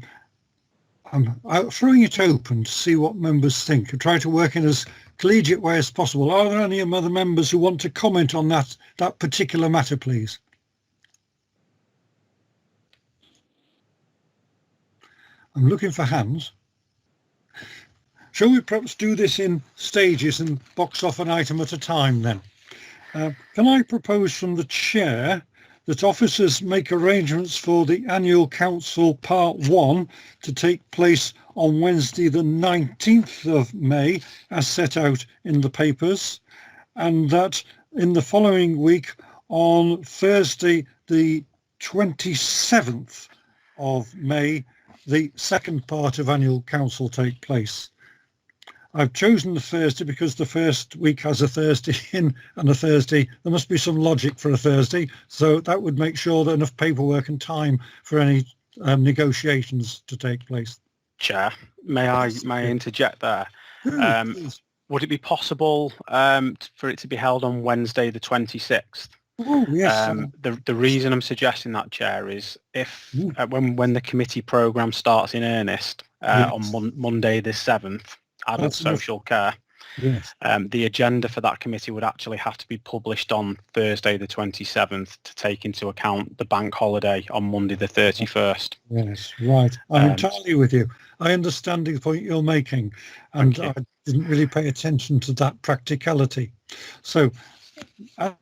throwing it open to see what members think and try to work in as collegiate way as possible. Are there any other members who want to comment on that particular matter, please? I'm looking for hands. Shall we perhaps do this in stages and box off an item at a time then? Can I propose from the chair that officers make arrangements for the annual council part 1 to take place on Wednesday the 19th of May as set out in the papers, and that in the following week on Thursday the 27th of May the second part of annual council take place. I've chosen the Thursday because the first week has a Thursday in and a Thursday. There must be some logic for a Thursday, so that would make sure that enough paperwork and time for any negotiations to take place. Chair, may I interject there? Would it be possible for it to be held on Wednesday the 26th? Oh, yes. The reason I'm suggesting that, Chair, is if when the committee programme starts in earnest on Monday the 7th, adult social care, yes. The agenda for that committee would actually have to be published on Thursday the 27th to take into account the bank holiday on Monday the 31st. Yes, right. I'm entirely with you. I understand the point you're making, and I didn't really pay attention to that practicality. So I've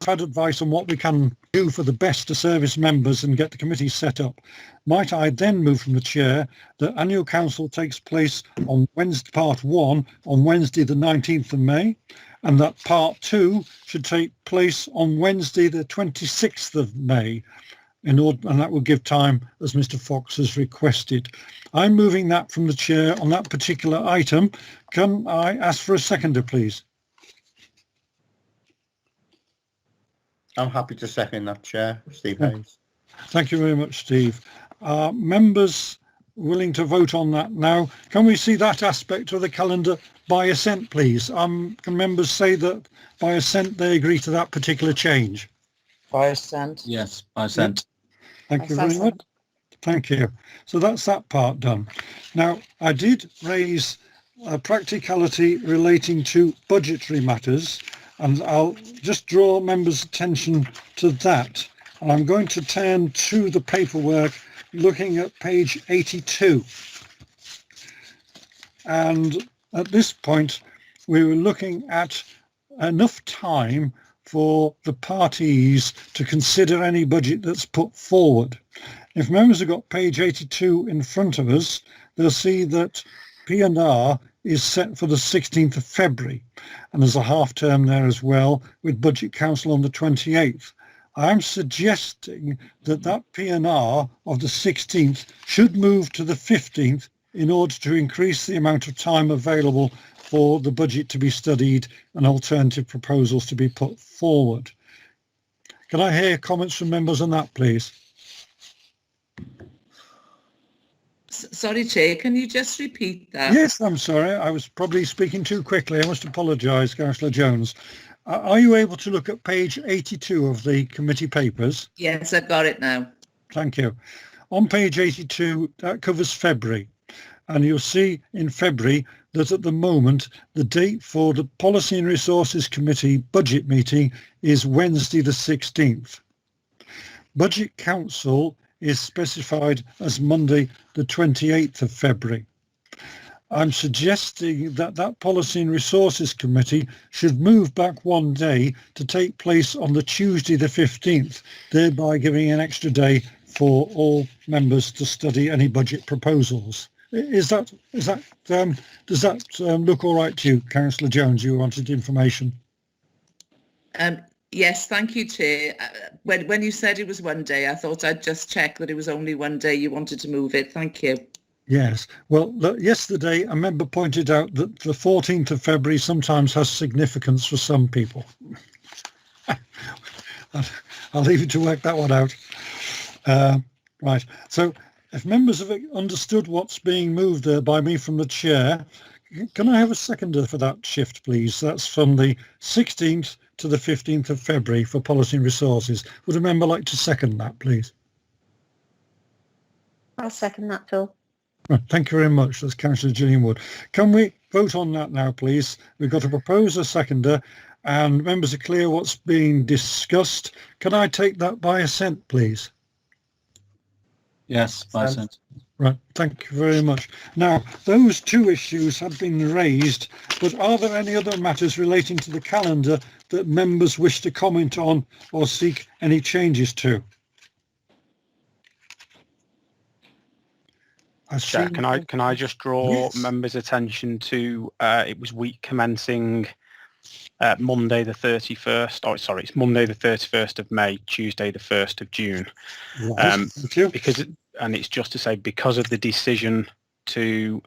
had advice on what we can do for the best to service members and get the committee set up. Might I then move from the chair that annual council takes place on Wednesday, part 1, on Wednesday the 19th of May, and that part 2 should take place on Wednesday the 26th of May, and that will give time, as Mr. Fox has requested. I'm moving that from the chair on that particular item. Can I ask for a seconder, please? I'm happy to second that, Chair. Steve Haynes. Thank you very much, Steve. Members willing to vote on that now? Can we see that aspect of the calendar by assent, please? Can members say that by assent they agree to that particular change? By assent? Yes, by assent. Thank you very much. Thank you. So that's that part done. Now, I did raise a practicality relating to budgetary matters, and I'll just draw members' attention to that. And I'm going to turn to the paperwork looking at page 82. And at this point, we were looking at enough time for the parties to consider any budget that's put forward. If members have got page 82 in front of us, they'll see that P&R is set for the 16th of February, and there's a half term there as well, with Budget Council on the 28th. I'm suggesting that that P&R of the 16th should move to the 15th in order to increase the amount of time available for the budget to be studied and alternative proposals to be put forward. Can I hear comments from members on that, please? Sorry, Chair, can you just repeat that? Yes, I'm sorry. I was probably speaking too quickly. I must apologise, Councillor Jones. Are you able to look at page 82 of the committee papers? Yes, I've got it now. Thank you. On page 82, that covers February. And you'll see in February that at the moment, the date for the Policy and Resources Committee budget meeting is Wednesday the 16th. Budget Council is specified as Monday the 28th of February. I'm suggesting that that Policy and Resources Committee should move back one day to take place on the Tuesday the 15th, thereby giving an extra day for all members to study any budget proposals. Does that look all right to you, Councillor Jones? You wanted information. Yes, thank you, Chair. When you said it was one day, I thought I'd just check that it was only one day you wanted to move it. Thank you. Yes. Well, yesterday a member pointed out that the 14th of February sometimes has significance for some people. I'll leave you to work that one out. Right. So if members have understood what's being moved there by me from the chair, can I have a seconder for that shift, please? That's from the 16th to the 15th of February for Policy and Resources. Would a member like to second that, please? I'll second that, Phil. Right, thank you very much. That's Councillor Gillian Wood. Can we vote on that now, please? We've got to propose a seconder and members are clear what's being discussed. Can I take that by assent, please? Yes, by assent. Right, thank you very much. Now, those two issues have been raised, but are there any other matters relating to the calendar that members wish to comment on or seek any changes to? Chair, can I just draw Yes. members' attention to it was week commencing Monday the 31st. Oh, sorry, it's Monday the 31st of May, Tuesday the 1st of June. Right. Thank you. And it's just to say because of the decision to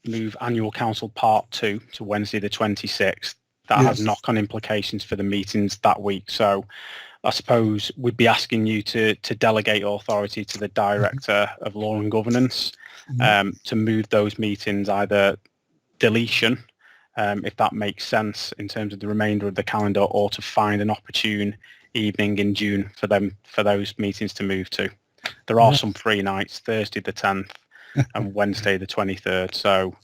move annual council part 2 to Wednesday the 26th, that has knock-on implications for the meetings that week. So I suppose we'd be asking you to delegate authority to the Director of Law and Governance to move those meetings, either deletion, if that makes sense in terms of the remainder of the calendar, or to find an opportune evening in June for those meetings to move to. There are some free nights, Thursday the 10th and Wednesday the 23rd. So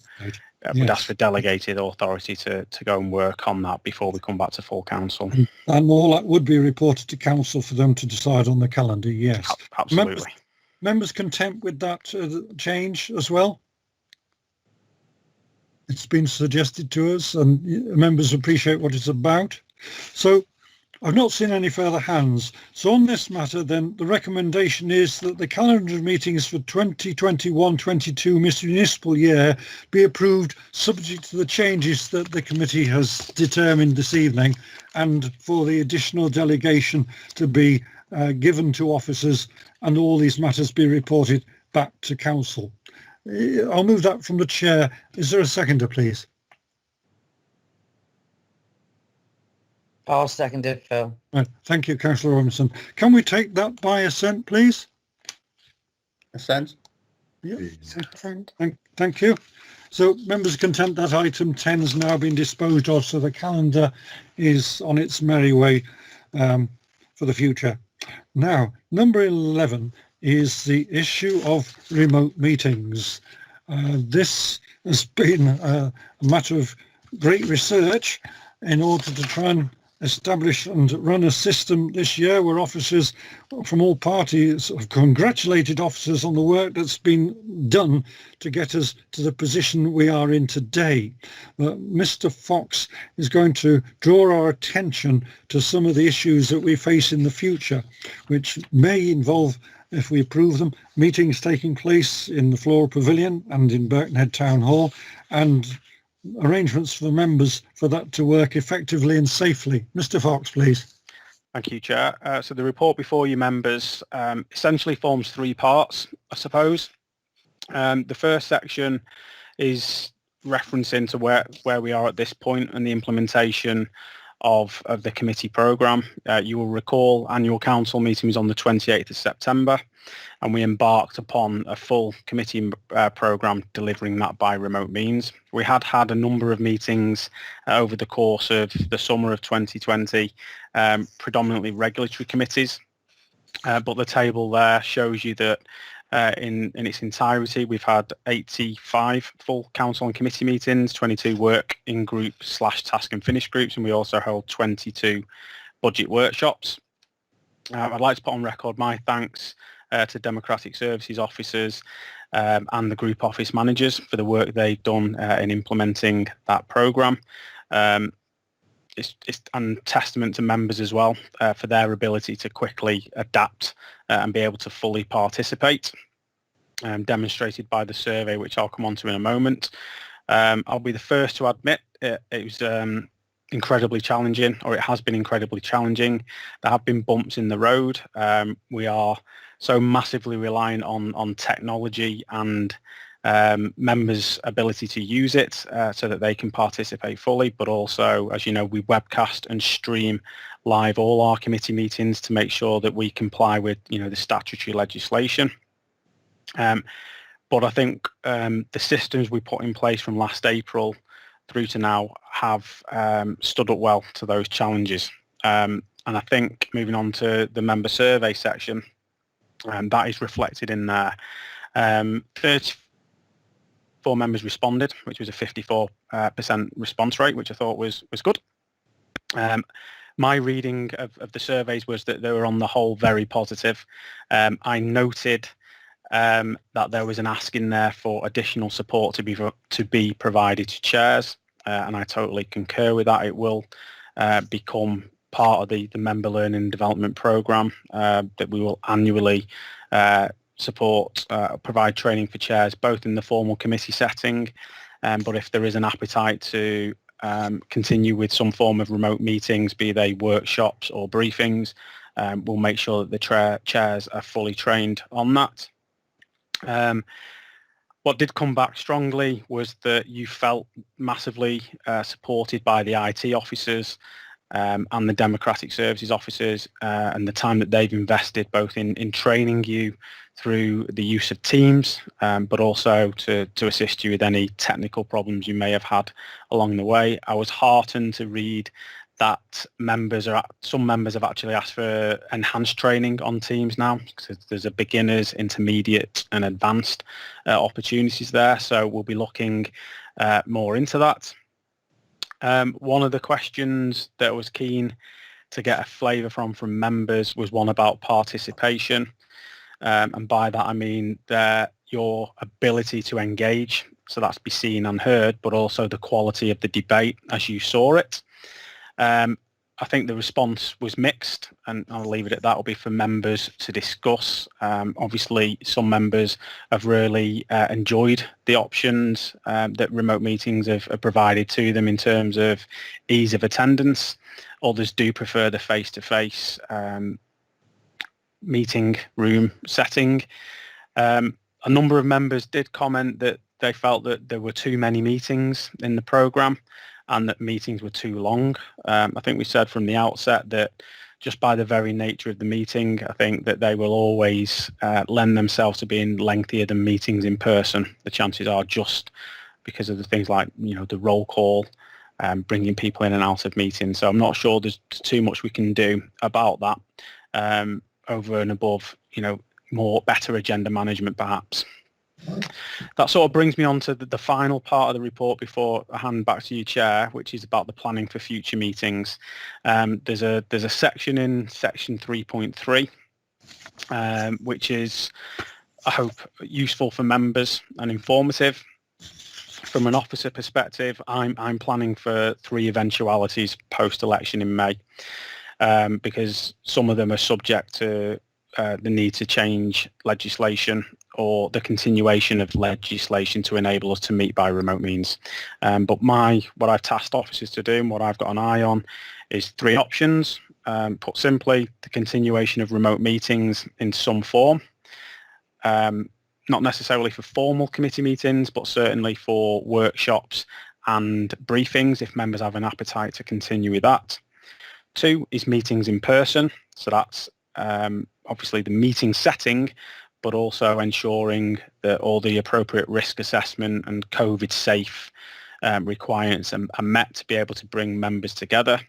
we'd ask for delegated authority to go and work on that before we come back to full council. And all that would be reported to council for them to decide on the calendar, yes. Absolutely. Members content with that change as well? It's been suggested to us and members appreciate what it's about. So I've not seen any further hands. So on this matter, then, the recommendation is that the calendar of meetings for 2021-22 municipal year be approved subject to the changes that the committee has determined this evening, and for the additional delegation to be given to officers and all these matters be reported back to council. I'll move that from the chair. Is there a seconder, please? I'll second it, Phil. Right. Thank you, Councillor Williamson. Can we take that by assent, please? Assent? Yeah. Assent. Thank you. So members are content that item 10 has now been disposed of, so the calendar is on its merry way for the future. Now, number 11 is the issue of remote meetings. This has been a matter of great research in order to try and establish and run a system this year where officers from all parties have congratulated officers on the work that's been done to get us to the position we are in today. Mr. Fox is going to draw our attention to some of the issues that we face in the future, which may involve, if we approve them, meetings taking place in the Floral Pavilion and in Birkenhead Town Hall, and arrangements for the members for that to work effectively and safely. Mr. Fox, please. Thank you, Chair. So the report before you members essentially forms 3 parts, I suppose. The first section is referencing to where we are at this point and the implementation of the committee programme. You will recall annual council meeting was on the 28th of September, and we embarked upon a full committee programme delivering that by remote means. We had a number of meetings over the course of the summer of 2020, predominantly regulatory committees, but the table there shows you that in its entirety we've had 85 full council and committee meetings, 22 work in group / task and finish groups, and we also held 22 budget workshops. I'd like to put on record my thanks to Democratic Services officers and the group office managers for the work they've done in implementing that programme. It's and testament to members as well for their ability to quickly adapt and be able to fully participate, demonstrated by the survey, which I'll come on to in a moment. I'll be the first to admit it was incredibly challenging, or it has been incredibly challenging. There have been bumps in the road. We are so massively reliant on technology and members' ability to use it so that they can participate fully, but also, as you know, we webcast and stream live all our committee meetings to make sure that we comply with, the statutory legislation. But I think the systems we put in place from last April through to now have stood up well to those challenges. And I think moving on to the member survey section, that is reflected in there. 34 members responded, which was a 54% response rate, which I thought was good. My reading of the surveys was that they were on the whole very positive. I noted that there was an ask in there for additional support to be provided to chairs, and I totally concur with that. It will become part of the member learning and development programme that we will annually support, provide training for chairs, both in the formal committee setting, but if there is an appetite to continue with some form of remote meetings, be they workshops or briefings, we'll make sure that the chairs are fully trained on that. What did come back strongly was that you felt massively supported by the IT officers and the democratic services officers, and the time that they've invested both in training you through the use of Teams, but also to assist you with any technical problems you may have had along the way. I was heartened to read that some members have actually asked for enhanced training on Teams now, because there's a beginners, intermediate and advanced opportunities there. So we'll be looking more into that. One of the questions that I was keen to get a flavour from members was one about participation. And by that I mean your ability to engage. So that's be seen and heard, but also the quality of the debate as you saw it. I think the response was mixed, and I'll leave it at that. Will be for members to discuss. Obviously, some members have really enjoyed the options that remote meetings have provided to them in terms of ease of attendance. Others do prefer the face-to-face meeting room setting. A number of members did comment that they felt that there were too many meetings in the programme, and that meetings were too long. I think we said from the outset that just by the very nature of the meeting, I think that they will always lend themselves to being lengthier than meetings in person. The chances are, just because of the things like, the roll call, bringing people in and out of meetings. So I'm not sure there's too much we can do about that over and above, better agenda management perhaps. That sort of brings me on to the final part of the report before I hand back to you, Chair, which is about the planning for future meetings. There's a section in section 3.3, which is, I hope, useful for members and informative. From an officer perspective, I'm planning for 3 eventualities post-election in May, because some of them are subject to the need to change legislation or the continuation of legislation to enable us to meet by remote means. But what I've tasked officers to do and what I've got an eye on is 3 options. Put simply, the continuation of remote meetings in some form, not necessarily for formal committee meetings, but certainly for workshops and briefings if members have an appetite to continue with that. 2 is meetings in person. So that's obviously the meeting setting, but also ensuring that all the appropriate risk assessment and COVID safe requirements are met to be able to bring members together.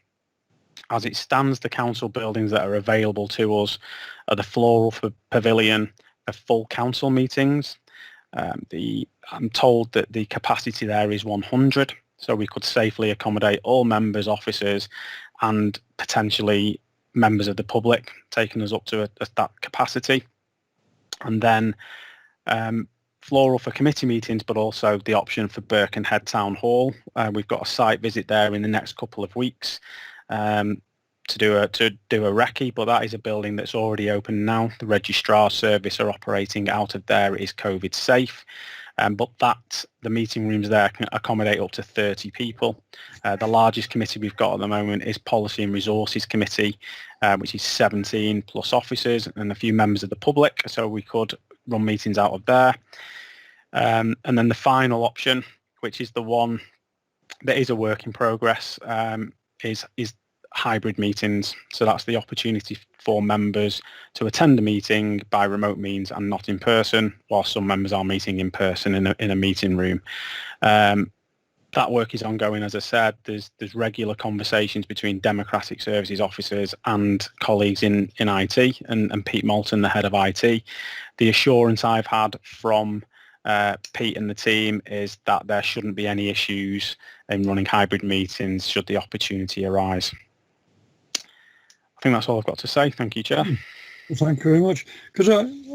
As it stands, the council buildings that are available to us are the Floral Pavilion of full council meetings. I'm told that the capacity there is 100, so we could safely accommodate all members, officers, and potentially members of the public, taking us up to that capacity. And then Floral for committee meetings, but also the option for Birkenhead Town Hall. We've got a site visit there in the next couple of weeks to do a recce, but that is a building that's already open now. The registrar service are operating out of there. It is COVID safe. But the meeting rooms there can accommodate up to 30 people. The largest committee we've got at the moment is Policy and Resources Committee, which is 17 plus officers and a few members of the public, so we could run meetings out of there. And then the final option, which is the one that is a work in progress, is hybrid meetings. So that's the opportunity for members to attend a meeting by remote means and not in person, while some members are meeting in person in a meeting room. That work is ongoing, as I said. There's regular conversations between democratic services officers and colleagues in IT, and Pete Moulton, the head of IT. The assurance I've had from Pete and the team is that there shouldn't be any issues in running hybrid meetings should the opportunity arise. I think that's all I've got to say. Thank you, Chair. Well, thank you very much. Because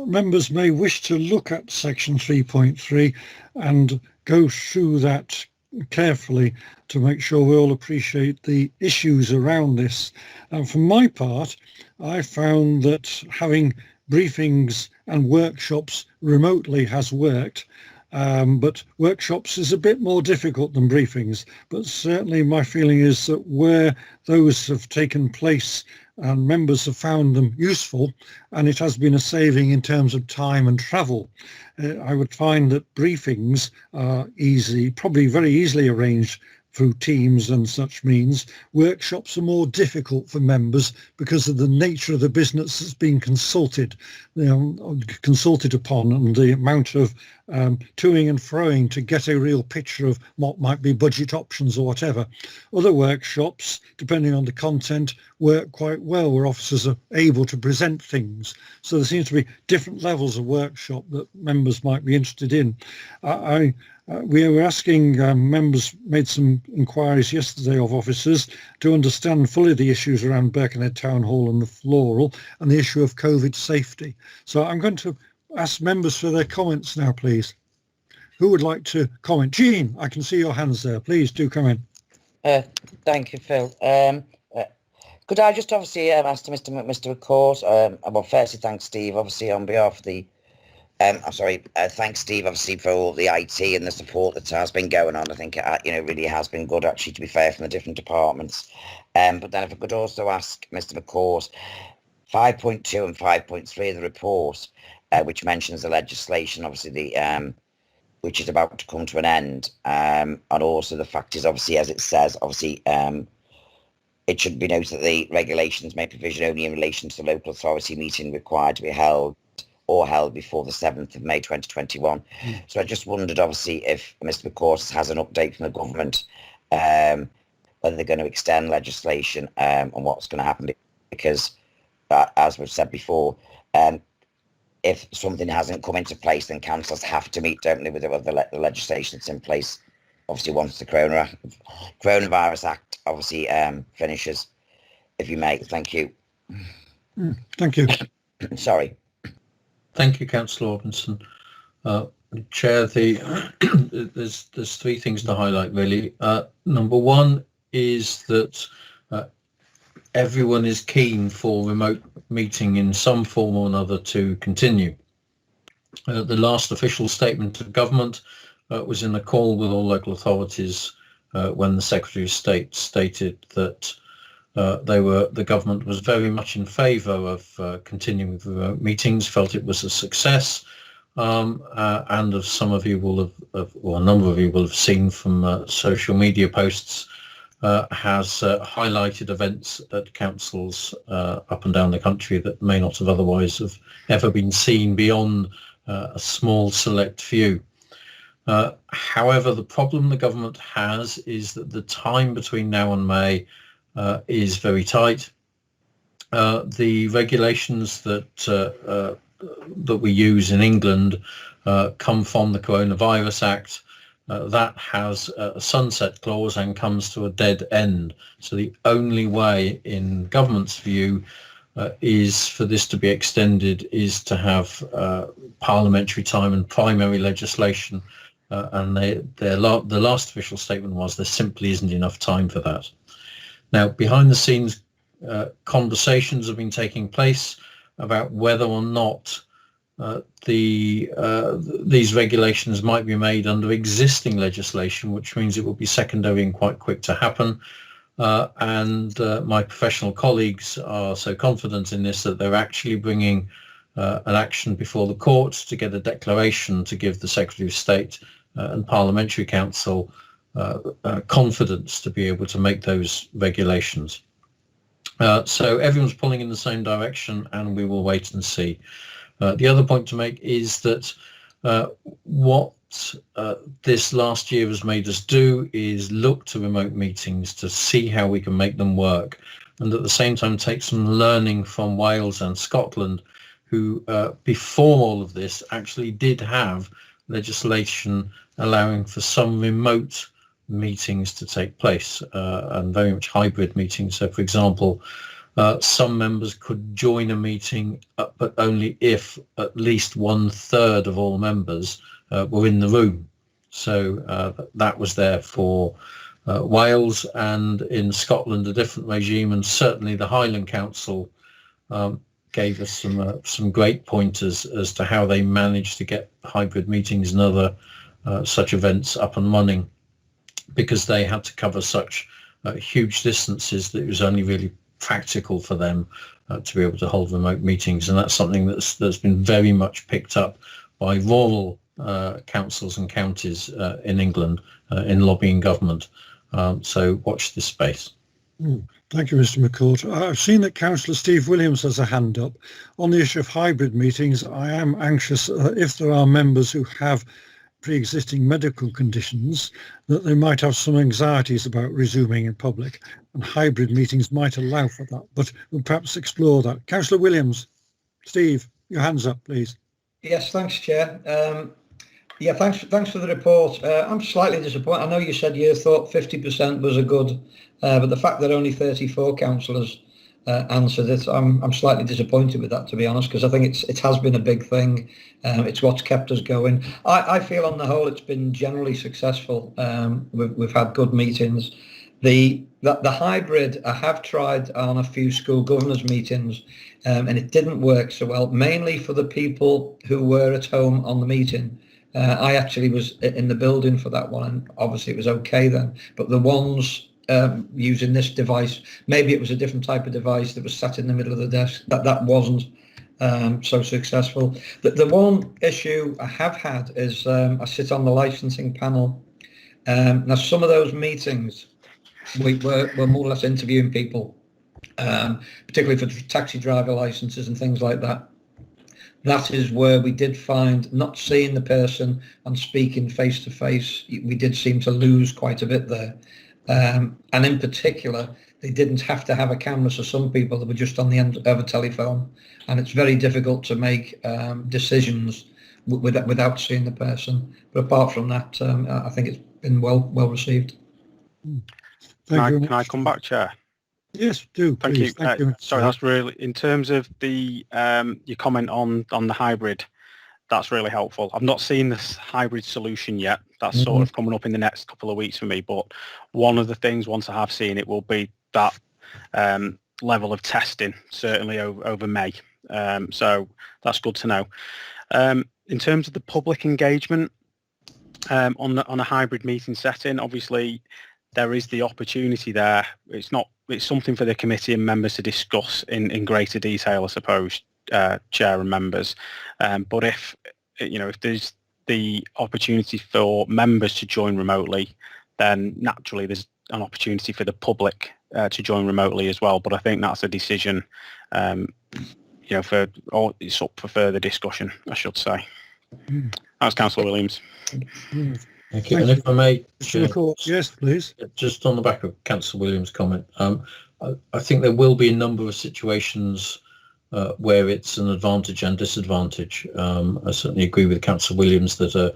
members may wish to look at section 3.3 and go through that carefully to make sure we all appreciate the issues around this. And for my part, I found that having briefings and workshops remotely has worked. But workshops is a bit more difficult than briefings, but certainly my feeling is that where those have taken place and members have found them useful, and it has been a saving in terms of time and travel, I would find that briefings are easy, probably very easily arranged through Teams and such means. Workshops are more difficult for members because of the nature of the business that's been consulted upon, and the amount of toing and froing to get a real picture of what might be budget options or whatever. Other workshops, depending on the content, work quite well, where officers are able to present things. So there seems to be different levels of workshop that members might be interested in. We were asking members, made some inquiries yesterday of officers to understand fully the issues around Birkenhead Town Hall and the Floral and the issue of COVID safety. So I'm going to ask members for their comments now, please. Who would like to comment? Jean, I can see your hands there. Please do come in. Thank you, Phil. Could I just obviously ask Mr. McCourt, well, firstly, thanks, Steve, obviously, on behalf of the thanks, Steve, obviously, for all the IT and the support that has been going on. I think, really has been good, actually, to be fair, from the different departments. But then if I could also ask Mr. McCourt, 5.2 and 5.3 of the report, which mentions the legislation, obviously, which is about to come to an end. And also the fact is, obviously, as it says, obviously, it should be noted that the regulations make provision only in relation to the local authority meeting required to be held before the 7th of May 2021. So I just wondered, obviously, if Mr. McCourt has an update from the government, whether they're going to extend legislation and what's going to happen, because, as we've said before, if something hasn't come into place, then councils have to meet, don't they, with the legislation that's in place, obviously, once the Coronavirus Act, obviously, finishes, if you may. Thank you. Thank you. Sorry. Thank you, Councillor Robinson. Chair, there's three things to highlight, really. Number one is that everyone is keen for remote meeting in some form or another to continue. The last official statement of government was in a call with all local authorities when the Secretary of State stated that the government was very much in favour of continuing with remote meetings, felt it was a success, and as some of you will have, or a number of you will have seen from social media posts, has highlighted events at councils up and down the country that may not have otherwise have ever been seen beyond a small select few. However, the problem the government has is that the time between now and May is very tight. The regulations that we use in England come from the Coronavirus Act. That has a sunset clause and comes to a dead end. So the only way, in government's view, is for this to be extended is to have parliamentary time and primary legislation. And the last official statement was there simply isn't enough time for that. Now, behind the scenes, conversations have been taking place about whether or not these regulations might be made under existing legislation, which means it will be secondary and quite quick to happen. And my professional colleagues are so confident in this that they're actually bringing an action before the courts to get a declaration to give the Secretary of State and Parliamentary Council confidence to be able to make those regulations. So everyone's pulling in the same direction, and we will wait and see. The other point to make is that what this last year has made us do is look to remote meetings to see how we can make them work, and at the same time take some learning from Wales and Scotland, who before all of this actually did have legislation allowing for some remote meetings to take place, and very much hybrid meetings. So, for example, some members could join a meeting, but only if at least 1/3 of all members were in the room. So that was there for Wales, and in Scotland a different regime, and certainly the Highland Council gave us some great pointers as to how they managed to get hybrid meetings and other such events up and running, because they had to cover such huge distances that it was only really practical for them to be able to hold remote meetings. And that's something that's been very much picked up by rural councils and counties in England in lobbying government. So watch this space. Thank you, Mr. McCourt. I've seen that Councillor Steve Williams has a hand up. On the issue of hybrid meetings, I am anxious if there are members who have pre-existing medical conditions, that they might have some anxieties about resuming in public, and hybrid meetings might allow for that, but we'll perhaps explore that. Councillor Williams. Steve, your hand's up, please. Yes, thanks, Chair. Yeah, thanks for the report. I'm slightly disappointed. I know you said you thought 50% was a good, but the fact that only 34 councillors answered it, I'm slightly disappointed with that, to be honest, because I think it has been a big thing. It's what's kept us going. I feel on the whole it's been generally successful. We've had good meetings. The hybrid, I have tried on a few school governors meetings, and it didn't work so well, mainly for the people who were at home on the meeting. I actually was in the building for that one, and obviously it was okay then. But the ones using this device, maybe it was a different type of device that was sat in the middle of the desk, that wasn't so successful. The one issue I have had is I sit on the licensing panel. Now, some of those meetings, we're more or less interviewing people, particularly for taxi driver licenses and things like that. That is where we did find, not seeing the person and speaking face to face, we did seem to lose quite a bit there. And in particular, they didn't have to have a camera, so some people that were just on the end of a telephone, and it's very difficult to make decisions without seeing the person. But apart from that, I think it's been well received. Can I come back, Chair? Yes, do. Thank please. you. Thank you. Sorry, that's really, in terms of the your comment on the hybrid, that's really helpful. I've not seen this hybrid solution yet. That's sort of coming up in the next couple of weeks for me. But one of the things, once I have seen it, will be that level of testing, certainly over May. So that's good to know. In terms of the public engagement on a hybrid meeting setting, obviously there is the opportunity there. It's something for the committee and members to discuss in greater detail, I suppose, Chair and members. But if there's the opportunity for members to join remotely, then naturally there's an opportunity for the public to join remotely as well. But I think that's a decision, it's up for further discussion, I should say. That's Councillor Williams. Thank you. And if I may, Chair, yes, please. Just on the back of Councillor Williams' comment, I think there will be a number of situations where it's an advantage and disadvantage. I certainly agree with Councillor Williams that a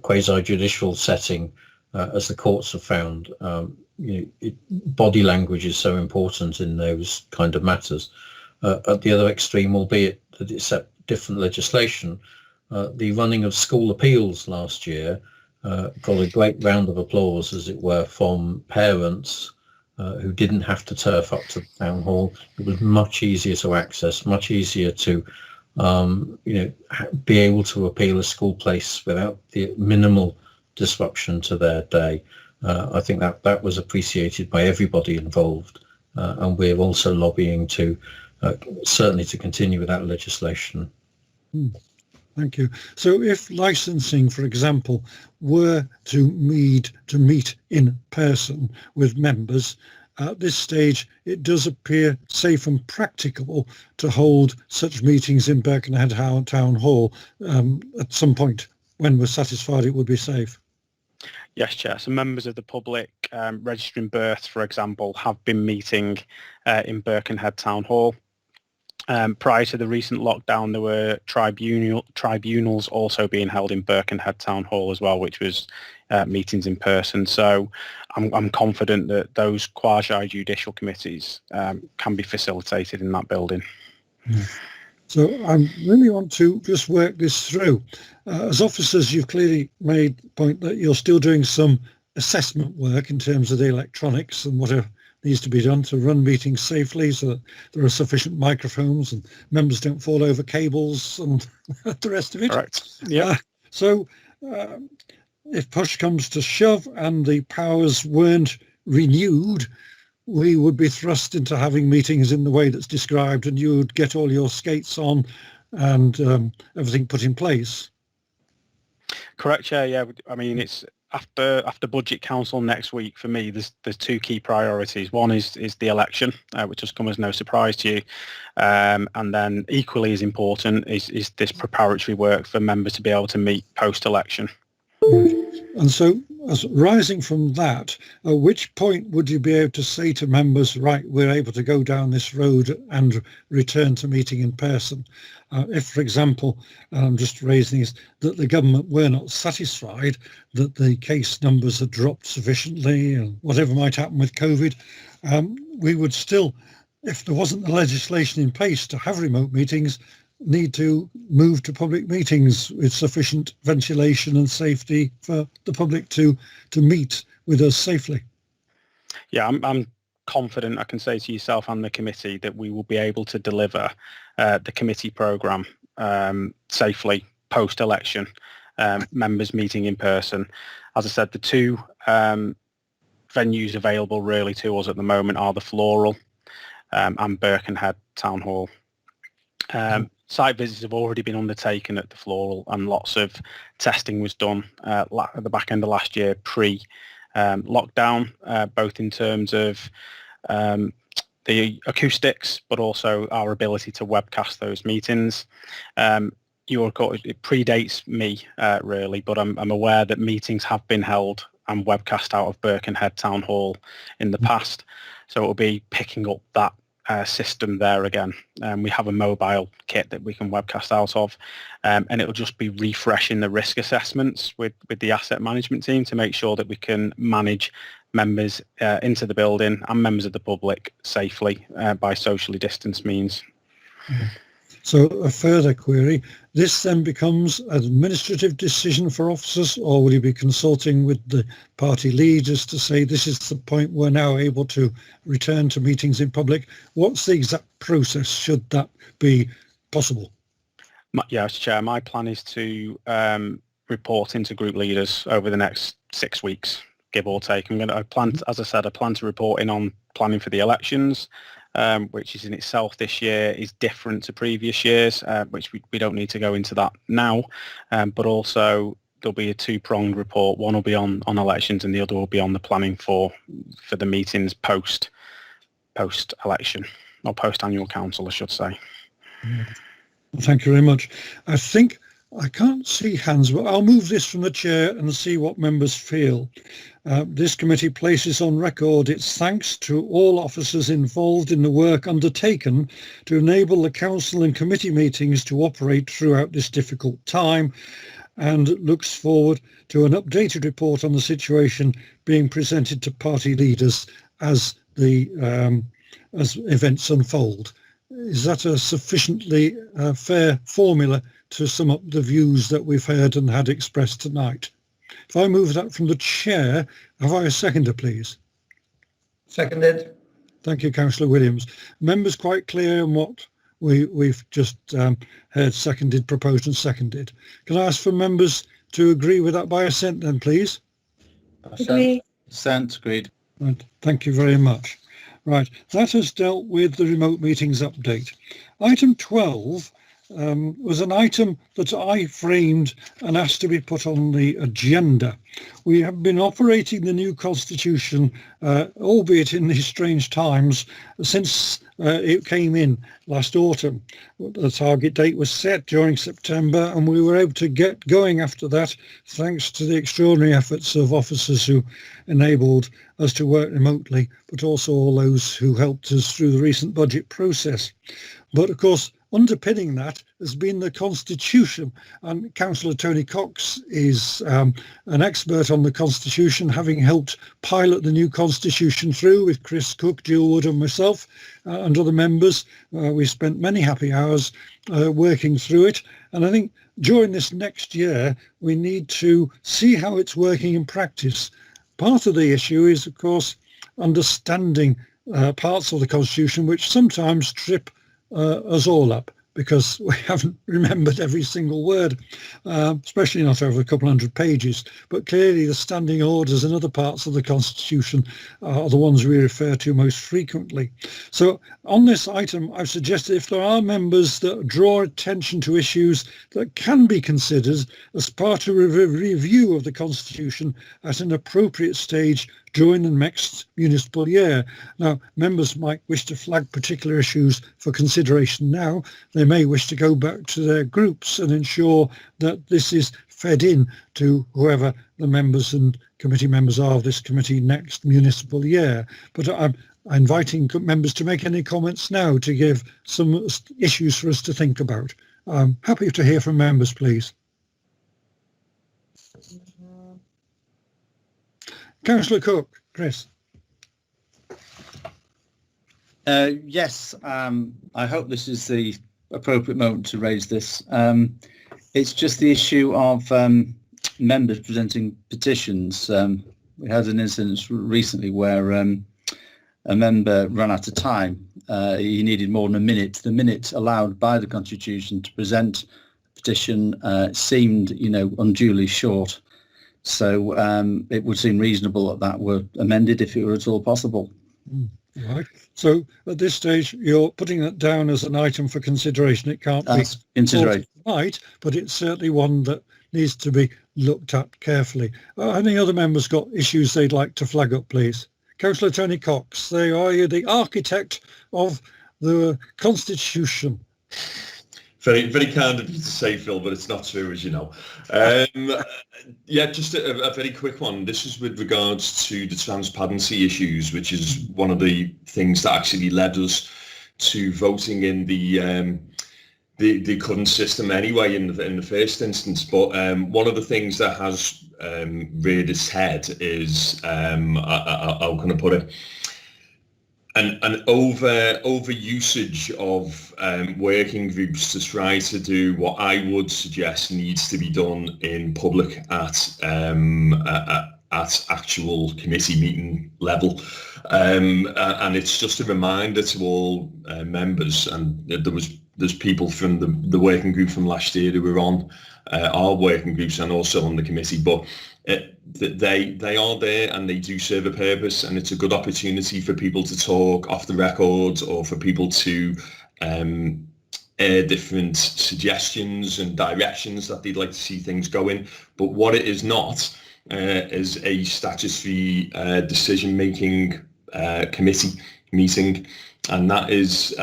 quasi-judicial setting, as the courts have found, body language is so important in those kind of matters. At the other extreme, albeit that it's set different legislation, the running of school appeals last year got a great round of applause, as it were, from parents who didn't have to turf up to the town hall. It was much easier to access, much easier to be able to appeal a school place without the minimal disruption to their day. I think that was appreciated by everybody involved, and we're also lobbying to certainly to continue with that legislation. Thank you. So if licensing, for example, were to meet in person with members, at this stage it does appear safe and practicable to hold such meetings in Birkenhead Town Hall at some point when we're satisfied it would be safe. Yes, Chair. So members of the public registering births, for example, have been meeting in Birkenhead Town Hall. Prior to the recent lockdown, there were tribunals also being held in Birkenhead Town Hall as well, which was meetings in person. So I'm confident that those quasi-judicial committees can be facilitated in that building. So I really want to just work this through. As officers, you've clearly made the point that you're still doing some assessment work in terms of the electronics and what needs to be done to run meetings safely so that there are sufficient microphones and members don't fall over cables and the rest of it. Correct. Yeah. So if push comes to shove and the powers weren't renewed, we would be thrust into having meetings in the way that's described, and you would get all your skates on and everything put in place. Correct, Chair. Yeah, I mean, it's after Budget Council next week. For me, there's two key priorities. One is the election, which has come as no surprise to you, and then equally as important is this preparatory work for members to be able to meet post-election. And so, as rising from that, at which point would you be able to say to members, right, we're able to go down this road and return to meeting in person? If, for example, I'm just raising this, that the government were not satisfied that the case numbers had dropped sufficiently, and whatever might happen with COVID, we would still, if there wasn't the legislation in place to have remote meetings, need to move to public meetings with sufficient ventilation and safety for the public to meet with us safely. Yeah, I'm confident I can say to yourself and the committee that we will be able to deliver the committee programme safely post-election, members meeting in person. As I said, the two venues available really to us at the moment are the Floral and Birkenhead Town Hall. Site visits have already been undertaken at the Floral, and lots of testing was done at the back end of last year pre-lockdown, both in terms of the acoustics, but also our ability to webcast those meetings. It predates me really, but I'm aware that meetings have been held and webcast out of Birkenhead Town Hall in the past, so it will be picking up that system there again. We have a mobile kit that we can webcast out of, and it'll just be refreshing the risk assessments with the asset management team to make sure that we can manage members into the building and members of the public safely by socially distanced means. So a further query, this then becomes an administrative decision for officers, or will you be consulting with the party leaders to say this is the point we're now able to return to meetings in public? What's the exact process should that be possible? Yes, Chair, my plan is to report into group leaders over the next 6 weeks, give or take. I plan to report in on planning for the elections, which is in itself this year is different to previous years, which we don't need to go into that now, but also there'll be a two-pronged report. One will be on elections and the other will be on the planning for the meetings post-election, or post-annual council, I should say. Thank you very much. I think I can't see hands, but I'll move this from the chair and see what members feel. This committee places on record its thanks to all officers involved in the work undertaken to enable the council and committee meetings to operate throughout this difficult time, and looks forward to an updated report on the situation being presented to party leaders as events unfold. Is that a sufficiently fair formula to sum up the views that we've heard and had expressed tonight? If I move that from the chair, have I a seconder, please? Seconded. Thank you, Councillor Williams. Members quite clear on what we've just heard seconded, proposed and seconded. Can I ask for members to agree with that by assent then, please? Agree. Assent, agreed. Right. Thank you very much. Right, that has dealt with the remote meetings update. Item 12 was an item that I framed and asked to be put on the agenda. We have been operating the new constitution, albeit in these strange times, since it came in last autumn. The target date was set during September, and we were able to get going after that thanks to the extraordinary efforts of officers who enabled us to work remotely, but also all those who helped us through the recent budget process. But of course, underpinning that has been the Constitution, and Councillor Tony Cox is an expert on the Constitution, having helped pilot the new Constitution through with Chris Cooke, Jill Wood and myself and other members. We spent many happy hours working through it, and I think during this next year we need to see how it's working in practice. Part of the issue is, of course, understanding parts of the Constitution which sometimes trip us all up, because we haven't remembered every single word, especially not over a couple hundred pages. But clearly the standing orders and other parts of the Constitution are the ones we refer to most frequently. So on this item, I've suggested if there are members that draw attention to issues that can be considered as part of a review of the Constitution at an appropriate stage during the next municipal year. Now, members might wish to flag particular issues for consideration now. They may wish to go back to their groups and ensure that this is fed in to whoever the members and committee members are of this committee next municipal year. But I'm inviting members to make any comments now to give some issues for us to think about. I'm happy to hear from members, please. Councillor Cooke, Chris. Yes, I hope this is the appropriate moment to raise this. It's just the issue of members presenting petitions. We had an incident recently where a member ran out of time. He needed more than a minute. The minute allowed by the Constitution to present a petition seemed, unduly short. So it would seem reasonable that were amended if it were at all possible. Right. So at this stage, you're putting that down as an item for consideration. It can't be considered tonight, but it's certainly one that needs to be looked at carefully. Any other members got issues they'd like to flag up, please? Councillor Tony Cox, you're the architect of the Constitution. Very, very kind of you to say, Phil, but it's not true, as you know. Yeah, just a very quick one. This is with regards to the transparency issues, which is one of the things that actually led us to voting in the current system anyway in the first instance. But one of the things that has reared its head is, how can I put it? An over usage of working groups to try to do what I would suggest needs to be done in public at actual committee meeting level, and it's just a reminder to all members. And there's people from the working group from last year who were on our working groups and also on the committee, but they are there and they do serve a purpose, and it's a good opportunity for people to talk off the record or for people to air different suggestions and directions that they'd like to see things go in. But what it is not is a statutory decision-making committee meeting, and that is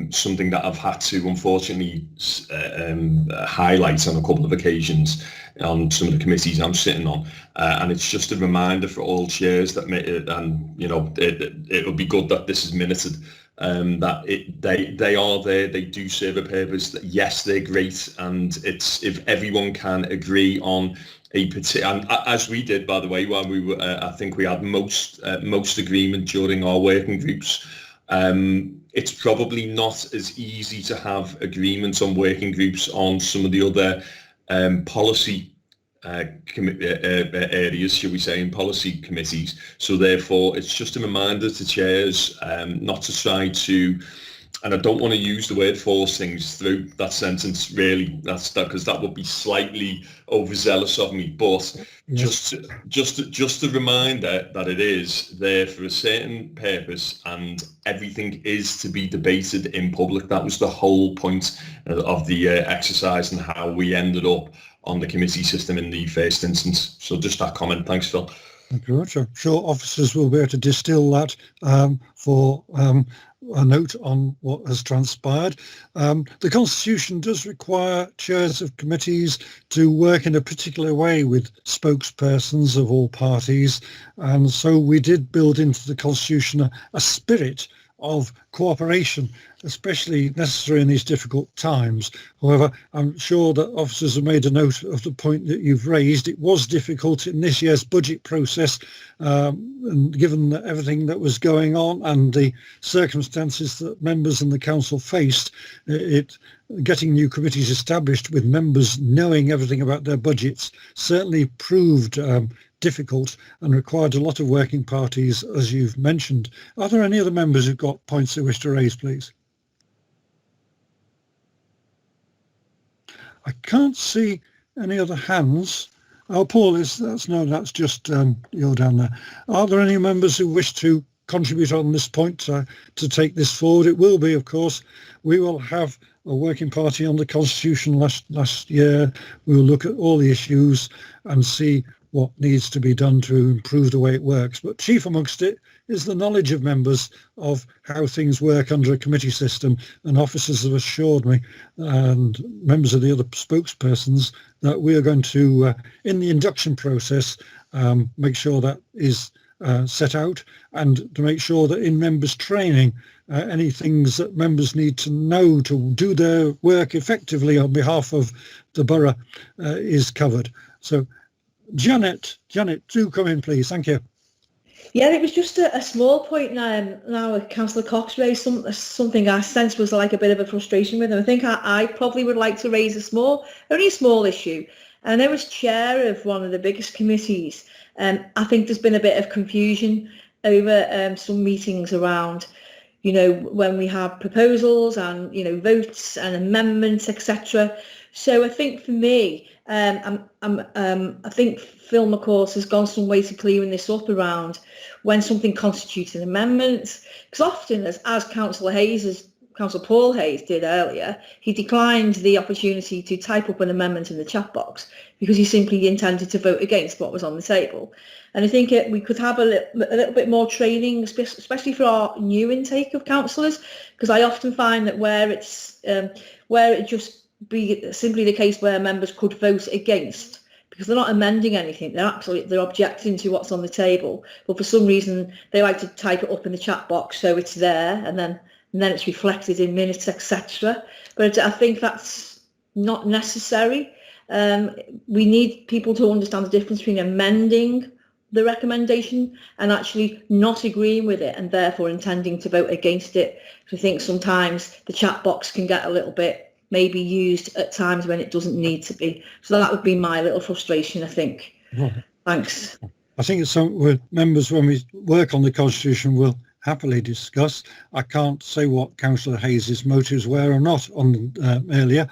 something that I've had to unfortunately highlight on a couple of occasions on some of the committees I'm sitting on, and it's just a reminder for all chairs that it would be good that this is minuted, that they are there, they do serve a purpose, that yes, they're great, and it's if everyone can agree on a particular, and as we did, by the way, while we were, I think we had most agreement during our working groups. It's probably not as easy to have agreement on working groups on some of the other policy areas, shall we say, in policy committees. So therefore, it's just a reminder to chairs not to try to, and I don't want to use the word force things through that sentence, really, because that would be slightly overzealous of me, but yes. just a reminder that it is there for a certain purpose and everything is to be debated in public. That was the whole point of the exercise and how we ended up on the committee system in the first instance. So just that comment. Thanks, Phil. Thank you very much. I'm sure officers will be able to distill that for a note on what has transpired. The Constitution does require chairs of committees to work in a particular way with spokespersons of all parties, and so we did build into the Constitution a spirit of cooperation, especially necessary in these difficult times. However, I'm sure that officers have made a note of the point that you've raised. It was difficult in this year's budget process, and given everything that was going on and the circumstances that members and the council faced, getting new committees established with members knowing everything about their budgets certainly proved difficult and required a lot of working parties, as you've mentioned. Are there any other members who've got points they wish to raise, please? I can't see any other hands. Oh, Paul, that's just you're down there. Are there any members who wish to contribute on this point to take this forward? It will be, of course, we will have a working party on the Constitution last year. We will look at all the issues and see what needs to be done to improve the way it works. But chief amongst it is the knowledge of members of how things work under a committee system, and officers have assured me, and members of the other spokespersons, that we are going to, in the induction process, make sure that is set out, and to make sure that in members' training, any things that members need to know to do their work effectively on behalf of the borough is covered. So, Janette, do come in, please. Thank you. Yeah, it was just a small point now Councillor Cox raised something I sensed was like a bit of a frustration with, and I think I probably would like to raise only a small issue. And I was chair of one of the biggest committees, and I think there's been a bit of confusion over some meetings around, when we have proposals and, votes and amendments, etc. So I think for me, I think Phil McCourt has gone some way to clearing this up around when something constitutes an amendment, because often, as Councillor Paul Hayes did earlier, he declined the opportunity to type up an amendment in the chat box because he simply intended to vote against what was on the table. And I think we could have a little bit more training, especially for our new intake of councillors, because I often find that where it just be simply the case where members could vote against, because they're not amending anything, they're objecting to what's on the table, but for some reason they like to type it up in the chat box so it's there and then it's reflected in minutes, etc. But I think that's not necessary. We need people to understand the difference between amending the recommendation and actually not agreeing with it and therefore intending to vote against it. So I think sometimes the chat box can get a little bit maybe used at times when it doesn't need to be. So that would be my little frustration, I think. Right. Thanks. I think it's something with members, when we work on the Constitution, will happily discuss. I can't say what Councillor Hayes' motives were or not on earlier.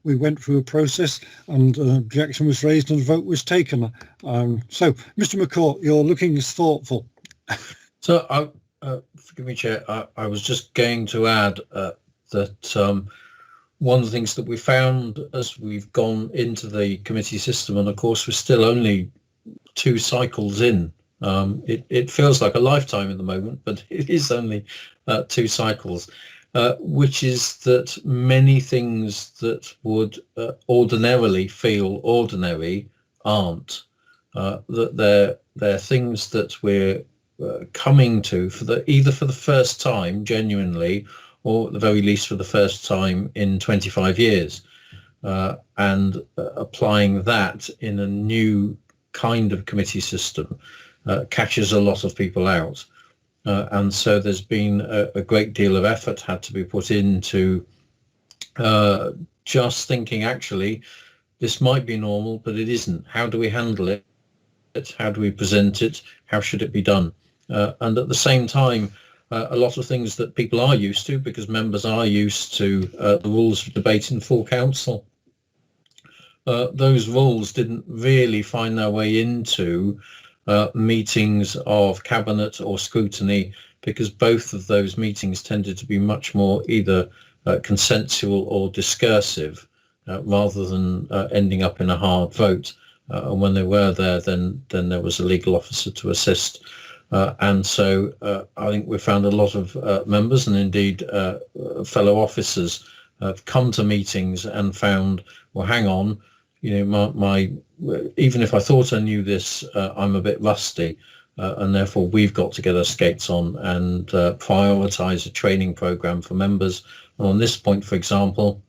We went through a process and an objection was raised and a vote was taken. So, Mr. McCourt, you're looking thoughtful. So, forgive me, Chair, I was just going to add that one of the things that we found as we've gone into the committee system, and of course we're still only 2 cycles in, it feels like a lifetime at the moment, but it is only 2 cycles, which is that many things that would ordinarily feel ordinary aren't. That they're things that we're coming to either for the first time genuinely, or at the very least for the first time in 25 years, and applying that in a new kind of committee system catches a lot of people out. And so there's been a great deal of effort had to be put into just thinking, actually, this might be normal, but it isn't. How do we handle it? How do we present it? How should it be done? And at the same time, a lot of things that people are used to, because members are used to the rules of debate in full council. Those rules didn't really find their way into meetings of cabinet or scrutiny, because both of those meetings tended to be much more either consensual or discursive, rather than ending up in a hard vote. And when they were there, then there was a legal officer to assist. And so I think we found a lot of members and indeed fellow officers have come to meetings and found, well, hang on, my even if I thought I knew this, I'm a bit rusty, and therefore we've got to get our skates on and prioritise a training programme for members. And on this point, for example,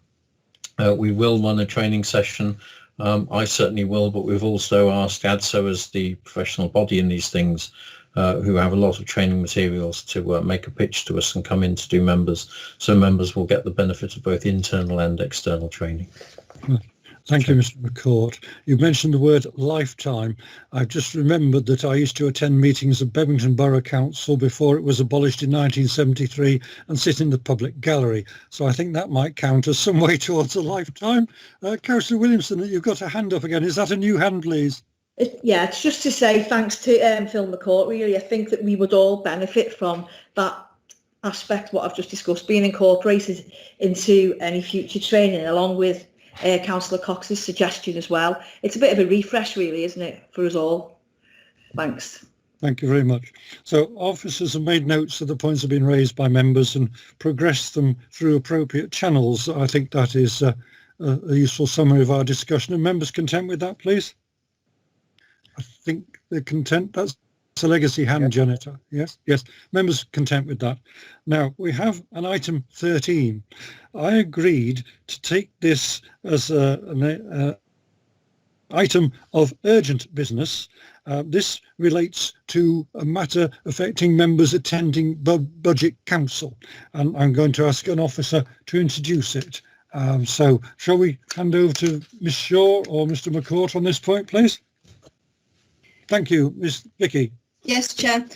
we will run a training session. I certainly will, but we've also asked ADSO, as the professional body in these things, who have a lot of training materials, to make a pitch to us and come in to do members, so members will get the benefit of both internal and external training. Thank you, Mr. McCourt. You mentioned the word lifetime. I've just remembered that I used to attend meetings of Bebington Borough Council before it was abolished in 1973 and sit in the public gallery. So I think that might count as some way towards a lifetime. Councillor Williamson, you've got a hand up again. Is that a new hand, please? Yeah, it's just to say thanks to Phil McCourt, really. I think that we would all benefit from that aspect, what I've just discussed, being incorporated into any future training, along with Councillor Cox's suggestion as well. It's a bit of a refresh, really, isn't it, for us all? Thanks. Thank you very much. So officers have made notes of the points that have been raised by members and progressed them through appropriate channels. I think that is a useful summary of our discussion. Are members content with that, please? I think they're content. That's a legacy hand, Janette. Yes, yes. Members content with that. Now, we have an item 13. I agreed to take this as an item of urgent business. This relates to a matter affecting members attending Budget Council, and I'm going to ask an officer to introduce it. So shall we hand over to Ms Shaw or Mr McCourt on this point, please? Thank you, Ms Vicky. Yes, Chair.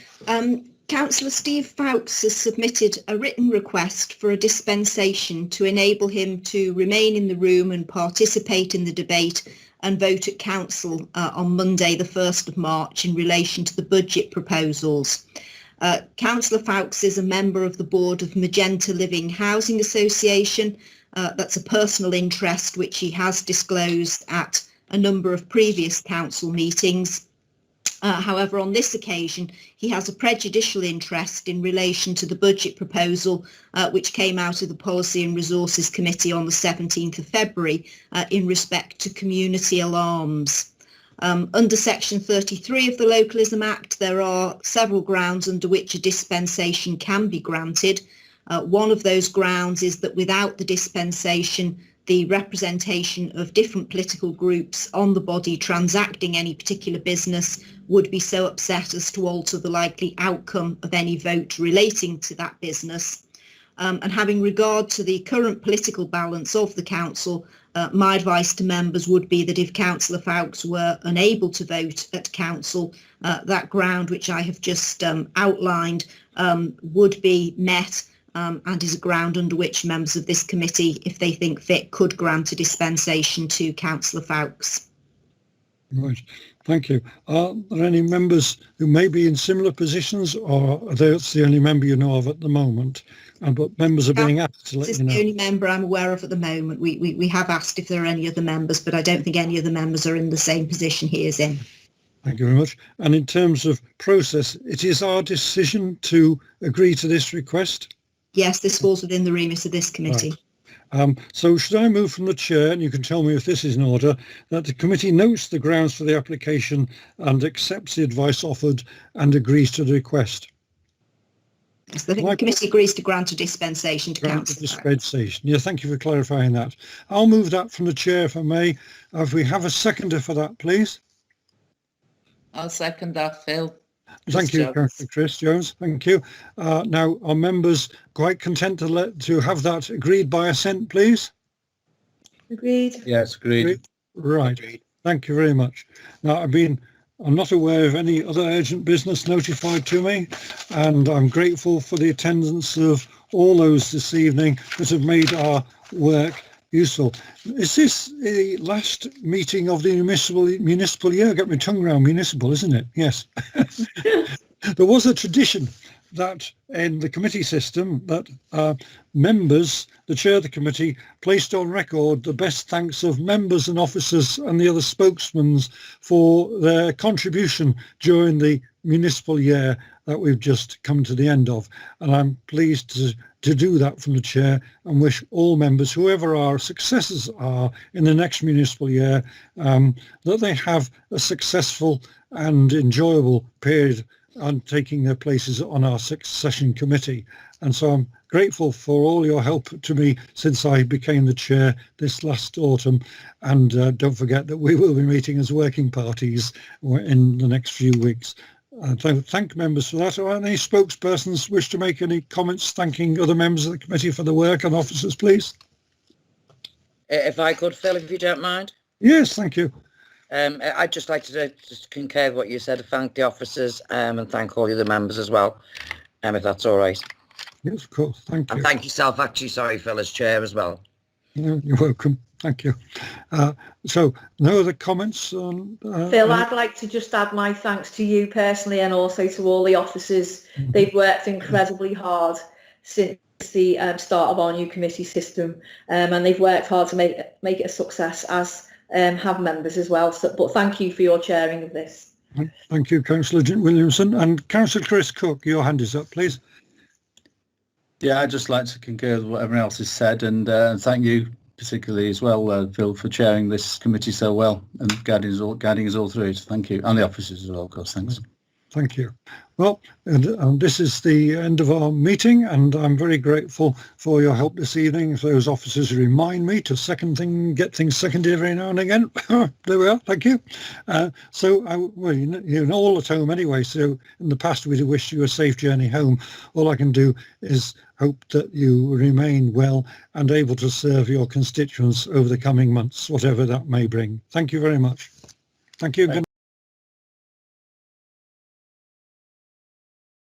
Councillor Steve Fowkes has submitted a written request for a dispensation to enable him to remain in the room and participate in the debate and vote at Council on Monday the 1st of March in relation to the budget proposals. Councillor Fowkes is a member of the board of Magenta Living Housing Association. That's a personal interest which he has disclosed at a number of previous council meetings. However, on this occasion, he has a prejudicial interest in relation to the budget proposal, which came out of the Policy and Resources Committee on the 17th of February in respect to community alarms. Under Section 33 of the Localism Act, there are several grounds under which a dispensation can be granted. One of those grounds is that without the dispensation, the representation of different political groups on the body transacting any particular business would be so upset as to alter the likely outcome of any vote relating to that business. And having regard to the current political balance of the council, my advice to members would be that if Councillor Fowkes were unable to vote at council, that ground which I have just outlined would be met, and is a ground under which members of this committee, if they think fit, could grant a dispensation to Councillor Fowkes. Right, thank you. Are there any members who may be in similar positions, or that's the only member you know of at the moment? But members are being asked to let This you know. is the only member I'm aware of at the moment. We have asked if there are any other members, but I don't think any of the members are in the same position he is in. Thank you very much. And in terms of process, it is our decision to agree to this request? Yes, this falls within the remit of this committee. Right. So should I move from the chair, and you can tell me if this is in order, that the committee notes the grounds for the application and accepts the advice offered and agrees to the request? Yes, the committee agrees to grant a dispensation to Councillor Fowkes. Dispensation. Yeah, thank you for clarifying that. I'll move that from the chair, if I may. If we have a seconder for that, please. I'll second that, Phil. Thank you, Councillor Chris Jones. Thank you. Now, are members quite content to have that agreed by assent, please? Agreed. Yes, agreed. Right. Agreed. Thank you very much. Now, I'm not aware of any other urgent business notified to me, and I'm grateful for the attendance of all those this evening that have made our work useful. Is this the last meeting of the municipal year? Get my tongue around municipal, isn't it? Yes. There was a tradition that in the committee system that members, the chair of the committee, placed on record the best thanks of members and officers and the other spokesmen for their contribution during the municipal year that we've just come to the end of. And I'm pleased to do that from the chair and wish all members, whoever our successors are in the next municipal year, that they have a successful and enjoyable period on taking their places on our succession committee. And so I'm grateful for all your help to me since I became the chair this last autumn. And don't forget that we will be meeting as working parties in the next few weeks. Thank members for that. Are any spokespersons wish to make any comments thanking other members of the committee for the work and officers, please? If I could, Phil, if you don't mind. Yes, thank you. I'd just like to just concur with what you said, thank the officers and thank all the other members as well, if that's all right. Yes, of course. Thank you. And thank yourself, actually, sorry, Phil, as chair as well. You're welcome. Thank you. So, no other comments on... Phil, I'd like to just add my thanks to you personally and also to all the officers. They've worked incredibly hard since the start of our new committee system, and they've worked hard to make it a success, as have members as well. So, but thank you for your chairing of this. Thank you, Councillor Williamson. And Councillor Chris Cooke, your hand is up, please. Yeah, I'd just like to concur with what everyone else has said, and thank you particularly as well, Phil, for chairing this committee so well and guiding us all through it. Thank you. And the officers as well, of course. Thanks. Thank you. Well, and this is the end of our meeting, and I'm very grateful for your help this evening. If those officers remind me to get things seconded every now and again. There we are. Thank you. Well, you're all at home anyway, so in the past we'd have wished you a safe journey home. All I can do is hope that you remain well and able to serve your constituents over the coming months, whatever that may bring. Thank you very much. Thank you. Good